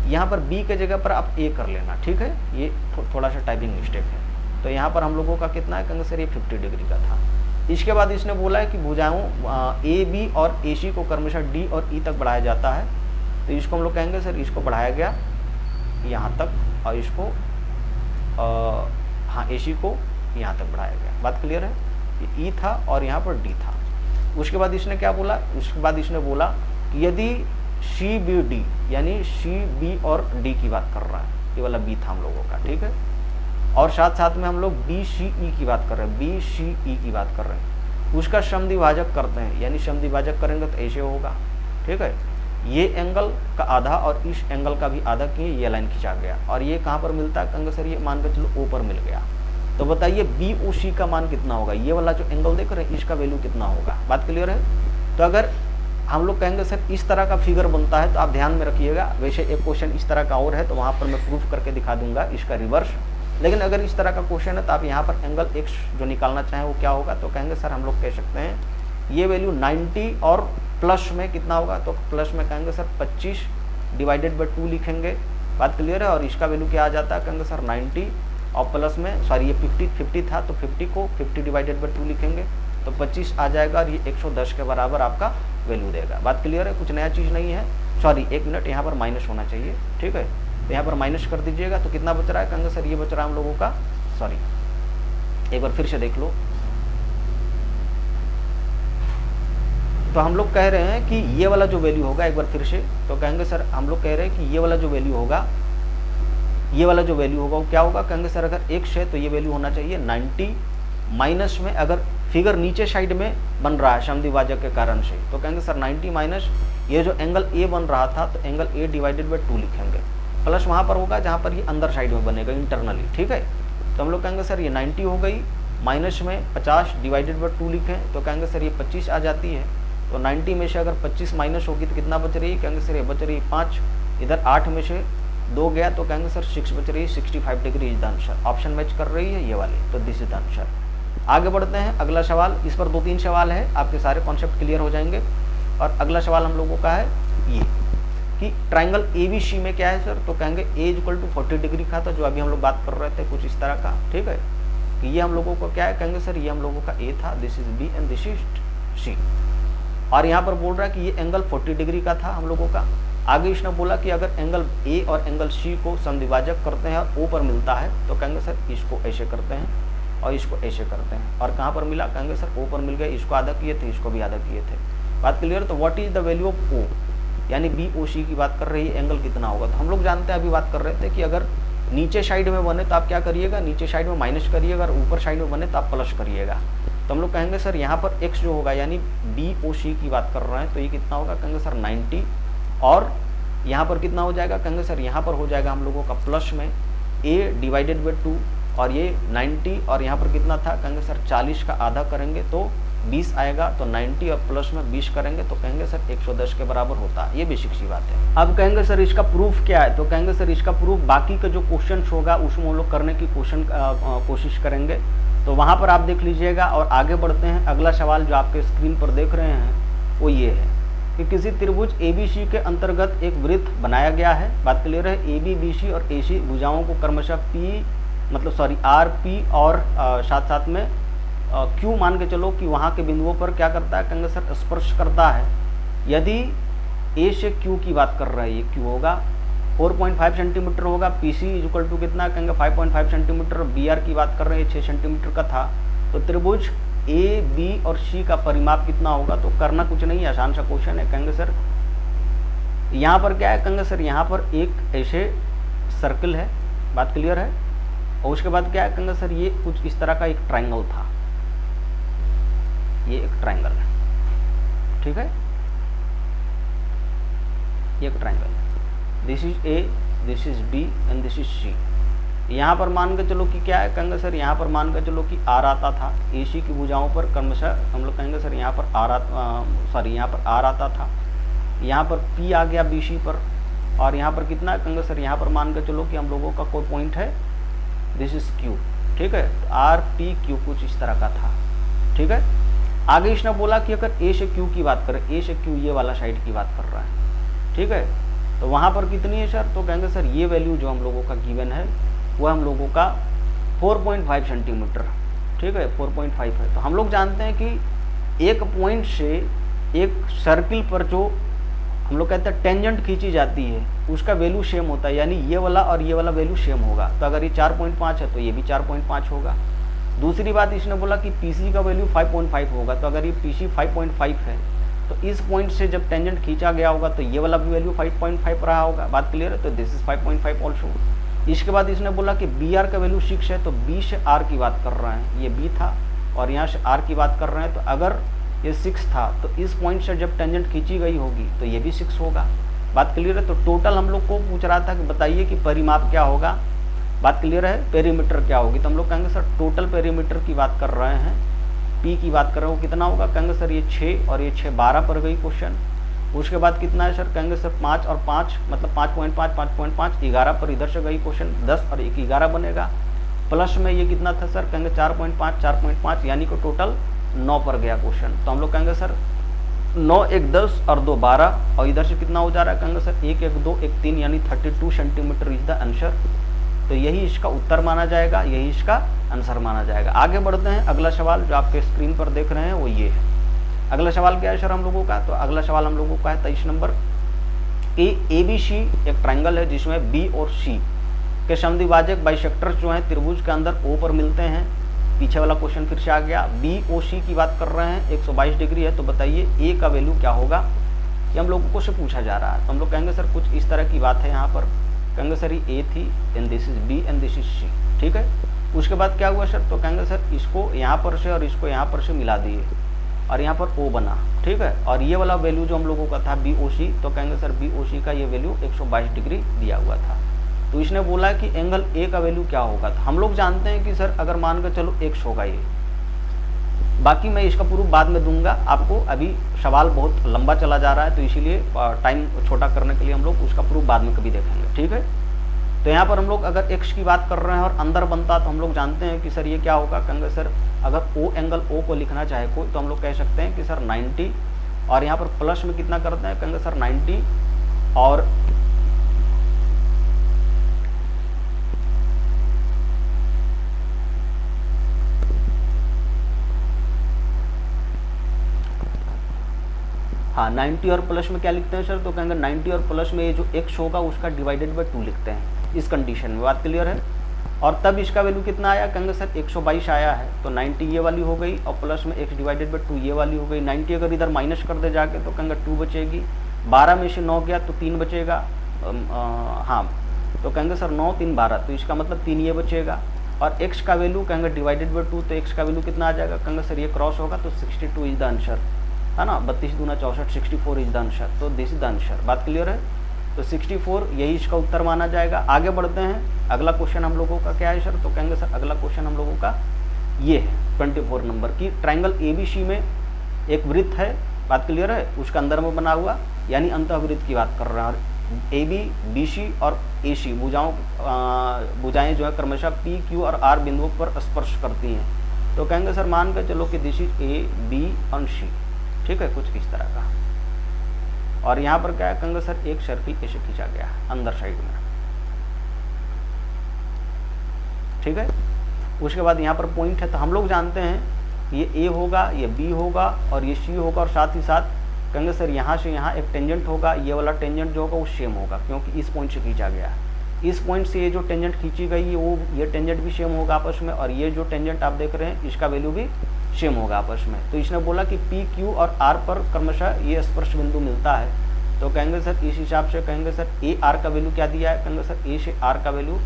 यहाँ पर B के जगह पर आप A कर लेना, ठीक है, ये थोड़ा सा टाइपिंग मिस्टेक है। तो यहाँ पर हम लोगों का कितना है, कहेंगे सर ये 50 डिग्री का था। इसके बाद इसने बोला है कि भुजाओं AB और AC को क्रमशः D और E तक बढ़ाया जाता है। तो इसको हम लोग कहेंगे सर इसको बढ़ाया गया यहाँ तक, और इसको हाँ AC को यहाँ तक बढ़ाया गया। बात क्लियर है। ये E था और यहाँ पर D था। उसके बाद इसने क्या बोला, उसके बाद इसने बोला कि यदि CBD, यानी C B और D की बात कर रहा है, ये वाला B था हम लोगों का, ठीक है। और साथ साथ में हम लोग BCE की बात कर रहे हैं, BCE की बात कर रहे हैं, उसका समद्विभाजक करते हैं, यानी समद्विभाजक करेंगे तो ऐसे होगा, ठीक है। ये एंगल का आधा और इस एंगल का भी आधा किए, ये लाइन खिंचा गया, और ये कहाँ पर मिलता है, कहेंगे सर ये मान के चलो O पर मिल गया। तो बताइए BOC का मान कितना होगा, ये वाला जो एंगल देख रहे हैं इसका वैल्यू कितना होगा, बात क्लियर है। तो अगर हम लोग कहेंगे सर इस तरह का फिगर बनता है तो आप ध्यान में रखिएगा, वैसे एक क्वेश्चन इस तरह का और है तो वहाँ पर मैं प्रूफ करके दिखा दूंगा इसका रिवर्स, लेकिन अगर इस तरह का क्वेश्चन है तो आप यहाँ पर एंगल X जो निकालना चाहें वो क्या होगा, तो कहेंगे सर हम लोग कह सकते हैं ये वैल्यू 90 और प्लस में कितना होगा, तो प्लस में कहेंगे सर 25 डिवाइडेड बाई 2 लिखेंगे, बात क्लियर है। और इसका वैल्यू क्या आ जाता है, कहेंगे सर 90 और प्लस में सॉरी ये 50 था तो 50 को 50 डिवाइडेड बाई 2 लिखेंगे तो 25 आ जाएगा, और ये 110 के बराबर आपका वैल्यू देगा, बात क्लियर है, कुछ नया चीज़ नहीं है। सॉरी 1 मिनट, यहाँ पर माइनस होना चाहिए, ठीक है, तो यहाँ पर माइनस कर दीजिएगा तो कितना बच रहा है, कहेंगे सर ये बच रहा है हम लोगों का, सॉरी एक बार फिर से देख लो। तो हम लोग कह रहे हैं कि ये वाला जो वैल्यू होगा, एक बार फिर से, तो कहेंगे सर हम लोग कह रहे हैं कि ये वाला जो वैल्यू होगा, ये वाला जो वैल्यू होगा वो क्या होगा, कहेंगे सर अगर X है तो ये वैल्यू होना चाहिए 90 माइनस में, अगर फिगर नीचे साइड में बन रहा है समद्विभाजक के कारण से, तो कहेंगे सर 90 माइनस ये जो एंगल A बन रहा था तो एंगल A डिवाइडेड बाई 2 लिखेंगे, प्लस वहाँ पर होगा जहाँ पर ये अंदर साइड में बनेगा इंटरनली, ठीक है। तो हम लोग कहेंगे सर ये 90 हो गई, माइनस में 50 डिवाइडेड बाई 2 लिखें तो कहेंगे सर ये 25 आ जाती है। तो 90 में से अगर 25 माइनस होगी तो कितना बच रही है, कहेंगे सर ये बच रही है 5, इधर 8 में से 2 गया तो कहेंगे सर 6 बच रही है, 65 degree is the answer, option match कर रही है ये वाली, तो दिस इज द आंसर। आगे बढ़ते हैं, अगला सवाल, इस पर 2-3 सवाल है, आपके सारे कॉन्सेप्ट क्लियर हो जाएंगे। और अगला सवाल हम लोगों का है ये कि ट्राइंगल ABC में क्या है सर, तो कहेंगे A = 40 डिग्री का था, जो अभी हम लोग बात कर रहे थे कुछ इस तरह का, ठीक है। कि ये हम लोगों को क्या है, कहेंगे सर ये हम लोगों का A था, this is B and this is C। और यहाँ पर बोल रहा है कि ये एंगल 40 डिग्री का था हम लोगों का। आगे इसने बोला कि अगर एंगल A और एंगल C को समद्विभाजक करते हैं और O पर मिलता है तो कहेंगे सर इसको ऐसे करते हैं और इसको ऐसे करते हैं, और कहाँ पर मिला, कहेंगे सर O पर मिल गया, इसको आधा किए थे, इसको भी आधा किए थे, बात क्लियर। तो what is the value of O, यानी BOC की बात कर रही है, एंगल कितना होगा। तो हम लोग जानते हैं, अभी बात कर रहे थे कि अगर नीचे साइड में बने तो आप क्या करिएगा, नीचे साइड में माइनस करिएगा, और ऊपर साइड में बने तो आप प्लस करिएगा। तो हम लोग कहेंगे सर यहाँ पर X जो होगा, यानी BOC की बात कर रहे हैं, तो ये कितना होगा, कहेंगे सर 90, और यहाँ पर कितना हो जाएगा, कहेंगे सर यहाँ पर हो जाएगा हम लोगों का प्लस में A डिवाइडेड बाई 2, और ये 90, और यहाँ पर कितना था, कहेंगे सर 40 का आधा करेंगे तो 20 आएगा, तो 90 और प्लस में 20 करेंगे तो कहेंगे सर 110 के बराबर होता है, ये बेसिक सी बात है। अब कहेंगे सर इसका प्रूफ क्या है, तो कहेंगे सर इसका प्रूफ बाकी का जो क्वेश्चन होगा उसमें हम लोग करने की कोशिश करेंगे, तो वहाँ पर आप देख लीजिएगा। और आगे बढ़ते हैं, अगला सवाल जो आपके स्क्रीन पर देख रहे हैं वो ये है कि किसी त्रिभुज ABC के अंतर्गत एक वृत्त बनाया गया है, बात क्लियर है। AB, BC और AC भुजाओं को क्रमशः RP और साथ साथ में Q मान के चलो कि वहाँ के बिंदुओं पर क्या करता है, कहेंगे सर स्पर्श करता है। यदि A से Q की बात कर रहा है, ये Q होगा 4.5 सेंटीमीटर होगा, PC = कितना, कहेंगे 5.5 सेंटीमीटर, BR की बात कर रहे हैं 6 सेंटीमीटर का था। तो त्रिभुज A, B और C का परिमाप कितना होगा, तो करना कुछ नहीं है, आसान सा क्वेश्चन है। कहेंगे सर यहाँ पर क्या है, कहेंगे सर यहाँ पर एक ऐसे सर्कल है, बात क्लियर है, और उसके बाद क्या है, कहेंगे सर ये कुछ इस तरह का एक ट्राइंगल था, ये एक ट्राइंगल है, ठीक है, ये एक ट्राइंगल है, this is A, this is B and this is C। यहाँ पर मान के चलो कि क्या है, कहेंगे सर यहाँ पर मान के चलो कि R आता था, AC की भुजाओं पर क्रमशः हम लोग कहेंगे सर यहाँ पर यहाँ पर R आता था, यहाँ पर P आ गया BC पर, और यहाँ पर कितना, कहेंगे सर यहाँ पर मान के चलो कि हम लोगों का कोई पॉइंट है, दिस इज Q, ठीक है, RPQ कुछ इस तरह का था, ठीक है। आगे इसने बोला कि अगर A से Q की बात करें, A से Q ये वाला साइड की बात कर रहा है, ठीक है, तो वहाँ पर कितनी है सर, तो कहेंगे सर ये वैल्यू जो हम लोगों का गिवन है वो हम लोगों का 4.5 सेंटीमीटर, ठीक है, 4.5 है। तो हम लोग जानते हैं कि एक पॉइंट से एक सर्किल पर जो हम लोग कहते हैं टेंजेंट खींची जाती है उसका वैल्यू सेम होता है, यानी ये वाला और ये वाला वैल्यू सेम होगा। तो अगर ये 4.5 है तो ये भी 4.5 होगा। दूसरी बात इसने बोला कि PC का वैल्यू 5.5 होगा, तो अगर ये PC 5.5 है तो इस पॉइंट से जब टेंजेंट खींचा गया होगा तो ये वाला भी वैल्यू 5.5 रहा होगा, बात क्लियर है। तो दिस इज 5.5 ऑल्सो। इसके बाद इसने बोला कि बी आर का वैल्यू 6 है, तो बी से आर की बात कर रहे हैं, ये बी था और यहाँ से आर की बात कर रहे हैं। तो अगर ये 6 था तो इस पॉइंट से जब टेंजेंट खींची गई होगी तो ये भी 6 होगा। बात क्लियर है। तो टोटल हम लोग को पूछ रहा था कि बताइए कि परिमाप क्या होगा, बात क्लियर है, पेरीमीटर क्या होगी। तो हम लोग कहेंगे सर टोटल पेरीमीटर की बात कर रहे हैं, पी की बात कर रहे हो, कितना होगा, कहेंगे सर ये 6 और ये 6 12 पर गई क्वेश्चन। उसके बाद कितना है सर, कहेंगे सर 5 और 5 मतलब 5.5 5.5 11 पर इधर से गई क्वेश्चन, 10 और 1 11 बनेगा। प्लस में ये कितना था सर, कहेंगे 4.5 4.5 यानी कि टोटल 9 पर गया क्वेश्चन। तो हम लोग कहेंगे सर 9 1 10 और 2 12 और इधर से कितना हो जा रहा है, कहेंगे सर 1 1 2 1 3 यानी 32 सेंटीमीटर इज द आंसर। तो यही इसका उत्तर माना जाएगा, यही इसका आंसर माना जाएगा। आगे बढ़ते हैं, अगला सवाल जो आपके स्क्रीन पर देख रहे हैं वो ये है। अगला सवाल क्या है सर हम लोगों का, तो अगला सवाल हम लोगों का है 23 नंबर कि ABC एक ट्रायंगल है जिसमें B और C के समद्विभाजक बाइसेक्टर जो हैं त्रिभुज के अंदर O पर मिलते हैं। पीछे वाला क्वेश्चन फिर से आ गया, BOC की बात कर रहे हैं, 122 डिग्री है। तो बताइए A का वैल्यू क्या होगा, ये हम लोगों को से पूछा जा रहा है। तो हम लोग कहेंगे सर कुछ इस तरह की बात है यहाँ पर, कहेंगे सर ये A थी and this is B and this is C, ठीक है। उसके बाद क्या हुआ सर, तो कहेंगे सर इसको यहाँ पर से और इसको यहाँ पर से मिला दिए और यहाँ पर O बना, ठीक है। और ये वाला वैल्यू जो हम लोगों का था BOC, तो कहेंगे सर BOC का ये वैल्यू 122 डिग्री दिया हुआ था। तो इसने बोला कि एंगल A का वैल्यू क्या होगा। तो हम लोग जानते हैं कि सर अगर मान कर चलो x होगा ये, बाकी मैं इसका प्रूफ बाद में दूंगा आपको, अभी सवाल बहुत लंबा चला जा रहा है तो इसीलिए टाइम छोटा करने के लिए हम लोग उसका प्रूफ बाद में कभी देखेंगे, ठीक है। तो यहाँ पर हम लोग अगर x की बात कर रहे हैं और अंदर बनता तो हम लोग जानते हैं कि सर ये क्या होगा, कहेंगे सर अगर O एंगल O को लिखना चाहे कोई तो हम लोग कह सकते हैं कि सर 90 और यहाँ पर प्लस में कितना करते हैं, कहेंगे सर 90 और हाँ 90 और प्लस में क्या लिखते हैं सर, तो कहेंगे 90 और प्लस में ये जो x होगा उसका डिवाइडेड बाय 2 लिखते हैं इस कंडीशन में, बात क्लियर है। और तब इसका वैल्यू कितना आया, कहेंगे सर 122 आया है। तो 90 ये वाली हो गई और प्लस में x डिवाइडेड बाय 2 ये वाली हो गई। 90 अगर इधर माइनस कर दे जाके तो कहेंगे 2 बचेगी, 12 में से 9 गया तो 3 बचेगा, हाँ तो कहेंगे सर 9 3 12, तो इसका मतलब 3 ये बचेगा। और x का वैल्यू कहेंगे डिवाइडेड बाय 2, तो x का वैल्यू कितना आ जाएगा, कहेंगे सर ये क्रॉस होगा तो 62 इज द आंसर, है ना, 32 दूना 64, 64 इज द आंसर। तो दिस इज द आंसर, बात क्लियर है। तो 64 यही इसका उत्तर माना जाएगा। आगे बढ़ते हैं, अगला क्वेश्चन हम लोगों का क्या है सर, तो कहेंगे सर अगला क्वेश्चन हम लोगों का ये है 24 नंबर की, ट्रायंगल ABC में एक वृत्त है, बात क्लियर है, उसका अंदर में बना हुआ यानी अंतःवृत्त की बात कर रहे हैं। और AB BC और AC भुजाएं जो है क्रमशः P Q और R बिंदुओं पर स्पर्श करती हैं। तो कहेंगे सर मान कर चलो कि दिस इज A B और C, ठीक है, कुछ इस तरह का। और यहाँ पर क्या है, कहेंगे सर एक सर्किल ऐसे खींचा गया अंदर साइड में, ठीक है। उसके बाद यहाँ पर पॉइंट है, तो हम लोग जानते हैं ये A होगा, ये B होगा और ये C होगा, और साथ ही साथ कहेंगे सर यहाँ से यहाँ एक टेंजेंट होगा, ये वाला टेंजेंट जो होगा वो सेम होगा क्योंकि इस पॉइंट से खींचा गया। इस पॉइंट से ये जो टेंजेंट खींची गई है वो ये टेंजेंट भी सेम होगा आपस में, और ये जो टेंजेंट आप देख रहे हैं इसका वैल्यू भी सेम होगा आपस में। तो इसने बोला कि P Q और R पर क्रमशः ये स्पर्श बिंदु मिलता है। तो कहेंगे सर इस हिसाब से कहेंगे सर A R का वैल्यू क्या दिया है, कहेंगे सर A से R का वैल्यू,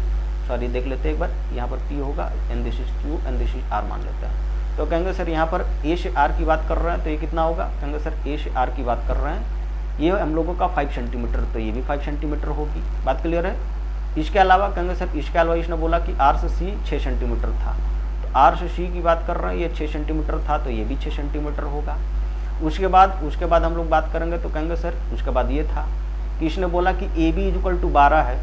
सॉरी देख लेते हैं एक बार, यहाँ पर P होगा and this is Q and this is R मान लेते हैं। तो कहेंगे सर यहाँ पर A से R की बात कर रहे हैं तो ये कितना होगा, कहेंगे सर A से R की बात कर रहे हैं, ये हम लोगों का 5 सेंटीमीटर, तो ये भी 5 सेंटीमीटर होगी, बात क्लियर है। इसके अलावा कहेंगे सर इसके अलावा इसने बोला कि R से C 6 सेंटीमीटर था, तो R से C की बात कर रहे हैं, ये 6 सेंटीमीटर था तो ये भी 6 सेंटीमीटर होगा। उसके बाद हम लोग बात करेंगे तो कहेंगे सर उसके बाद ये था कि इसने बोला कि AB इक्वल टू 12 है,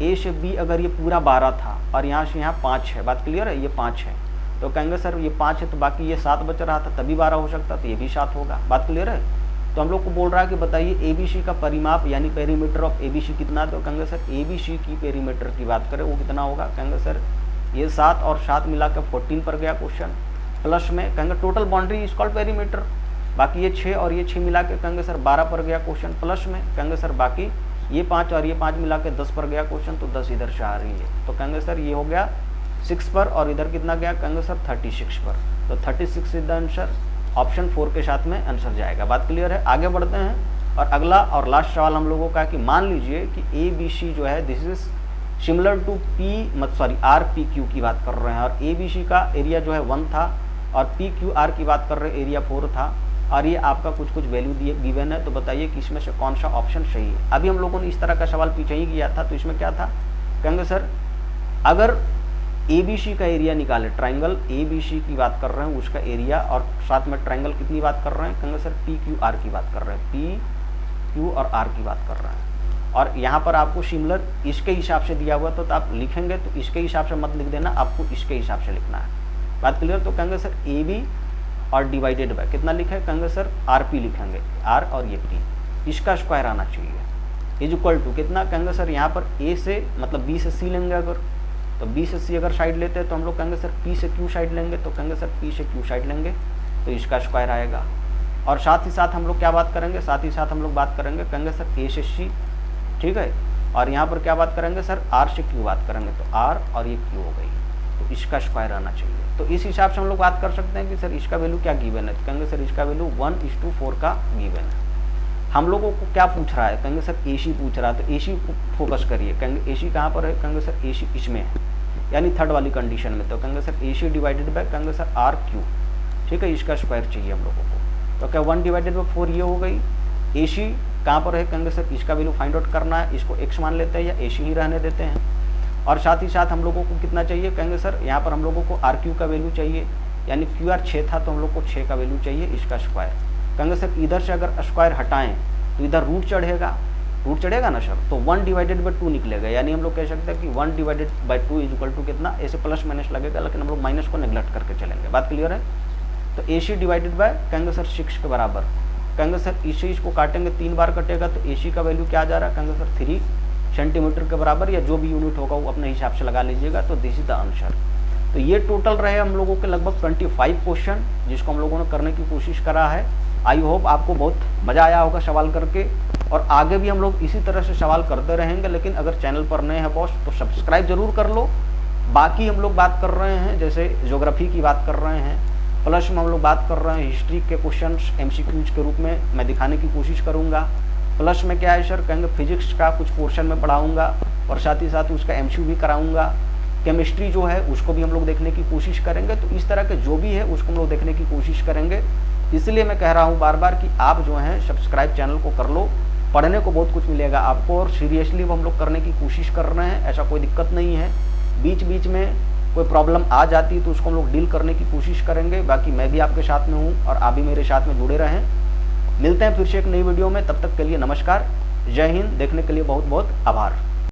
A से B अगर ये पूरा 12 था और यहाँ से यहाँ 5 है, बात क्लियर है, ये 5 है, तो कहेंगे सर ये 5 है तो बाकी ये 7 बच रहा था तभी 12 हो सकता, तो ये भी 7 होगा, बात क्लियर है। तो हम लोग को बोल रहा है कि बताइए ABC का परिमाप यानी पेरीमीटर ऑफ ABC कितना, तो कहेंगे सर ABC की पेरीमीटर की बात करें वो कितना होगा, कहेंगे सर ये 7 और 7 मिलाकर 14 पर गया क्वेश्चन, प्लस में कहेंगे total boundary is called perimeter, बाकी ये 6 और ये 6 मिला के कहेंगे सर 12 पर गया क्वेश्चन, प्लस में कहेंगे सर बाकी ये 5 और ये 5 मिला के 10 पर गया क्वेश्चन, तो 10 इधर से आ रही है, तो कहेंगे सर ये हो गया 6 पर और इधर कितना गया, कहेंगे सर 36 पर, तो 36 इज द आंसर, ऑप्शन 4 के साथ में आंसर जाएगा, बात क्लियर है। आगे बढ़ते हैं और अगला और लास्ट सवाल हम लोगों का कि मान लीजिए कि ABC जो है this is similar to R P Q की बात कर रहे हैं, और ए बी सी का एरिया जो है 1 था, और पी क्यू आर की बात कर रहे हैं एरिया 4 था, और ये आपका कुछ कुछ वैल्यू दिए गिवन है। तो बताइए कि इसमें से कौन सा ऑप्शन सही है। अभी हम लोगों ने इस तरह का सवाल पीछे ही किया था, तो इसमें क्या था, कहेंगे सर अगर ए बी सी का एरिया निकाले, ट्राइंगल ए बी सी की बात कर रहे हैं उसका एरिया, और साथ में ट्राइंगल कितनी बात कर रहे हैं, कहेंगे सर पी क्यू आर की बात कर रहे हैं, पी क्यू और आर की बात कर रहे हैं। और यहाँ पर आपको सिमिलर इसके हिसाब से दिया हुआ, तो आप लिखेंगे तो इसके हिसाब से मत लिख देना, आपको इसके हिसाब से लिखना है। बात क्लियर। तो कहेंगे सर ए बी और डिवाइडेड बाय कितना लिखे, कहेंगे सर आर पी लिखेंगे, आर और ये पी, इसका स्क्वायर आना चाहिए, इज इक्वल टू कितना, कहेंगे सर यहाँ पर ए से मतलब बी से सी लेंगे अगर, तो बी से सी अगर साइड लेते हैं तो हम लोग कहेंगे सर पी से क्यू साइड लेंगे, तो कहेंगे सर पी से क्यू साइड लेंगे, तो इसका स्क्वायर आएगा। और साथ ही साथ हम लोग क्या बात करेंगे, साथ ही साथ हम लोग बात करेंगे, कहेंगे सर ए से सी, ठीक है, और यहाँ पर क्या बात करेंगे सर आर से क्यू बात करेंगे, तो आर और ये क्यू हो गई, तो इसका स्क्वायर आना चाहिए। तो इस हिसाब से हम लोग बात कर सकते हैं कि सर इसका वैल्यू क्या गिवन है, तो कहेंगे सर इसका वैल्यू 1:4 का गिवन है। हम लोगों को क्या पूछ रहा है, कहेंगे सर एसी पूछ रहा है, तो एसी फोकस करिए, कहेंगे एसी कहाँ पर है, कहेंगे सर एसी इसमें है, यानी थर्ड वाली कंडीशन में, तो कहेंगे सर एसी डिवाइडेड बाय कहेंगे सर आर क्यू, ठीक है, इसका स्क्वायर चाहिए हम लोगों को। तो क्या 1/4 ये हो गई। एसी कहाँ पर है, कहेंगे सर इसका वैल्यू फाइंड आउट करना है, इसको एक्स मान लेते हैं या एसी ही रहने देते हैं। और साथ ही साथ हम लोगों को कितना चाहिए, कहेंगे सर यहाँ पर हम लोगों को आर क्यू का वैल्यू चाहिए, यानी क्यू आर 6 था तो हम लोग को 6 का वैल्यू चाहिए, इसका स्क्वायर। कहेंगे सर इधर से अगर स्क्वायर हटाएं तो इधर रूट चढ़ेगा ना सर, तो 1/2 निकलेगा, यानी हम लोग कह सकते हैं कि 1/2 इज इक्वल टू कितना, ऐसे प्लस माइनस लगेगा लेकिन हम लोग माइनस को नेग्लेक्ट करके चलेंगे। बात क्लियर है। तो ए सी डिवाइडेड बाय कहेंगे सर 6 के बराबर, कहेंगे सर इसे इसको काटेंगे 3 बार कटेगा, तो ए सी का वैल्यू क्या आ जा रहा है, कहेंगे सर 3 सेंटीमीटर के बराबर, या जो भी यूनिट होगा वो अपने हिसाब से लगा लीजिएगा। तो दिस इज द आंसर। तो ये टोटल रहे हम लोगों के लगभग 25 क्वेश्चन जिसको हम लोगों ने करने की कोशिश करा है। आई होप आपको बहुत मज़ा आया होगा सवाल करके, और आगे भी हम लोग इसी तरह से सवाल करते रहेंगे। लेकिन अगर चैनल पर नए हैं बॉस तो सब्सक्राइब जरूर कर लो। बाकी हम लोग बात कर रहे हैं, जैसे ज्योग्राफी की बात कर रहे हैं, प्लस में हम लोग बात कर रहे हैं हिस्ट्री के क्वेश्चंस MCQs के रूप में मैं दिखाने की कोशिश करूंगा। प्लस में क्या है सर, कहेंगे फिजिक्स का कुछ पोर्शन में पढ़ाऊंगा, और साथ ही साथ उसका MCQ भी कराऊंगा। केमिस्ट्री जो है उसको भी हम लोग देखने की कोशिश करेंगे। तो इस तरह के जो भी है उसको हम लोग देखने की कोशिश करेंगे। इसलिए मैं कह रहा हूँ बार बार कि आप जो हैं सब्सक्राइब चैनल को कर लो, पढ़ने को बहुत कुछ मिलेगा आपको, और सीरियसली वो हम लोग करने की कोशिश कर रहे हैं, ऐसा कोई दिक्कत नहीं है। बीच बीच में कोई प्रॉब्लम आ जाती है तो उसको हम लोग डील करने की कोशिश करेंगे। बाकी मैं भी आपके साथ में हूँ और आप भी मेरे साथ में जुड़े रहें। मिलते हैं फिर से एक नई वीडियो में, तब तक के लिए नमस्कार, जय हिंद। देखने के लिए बहुत बहुत आभार।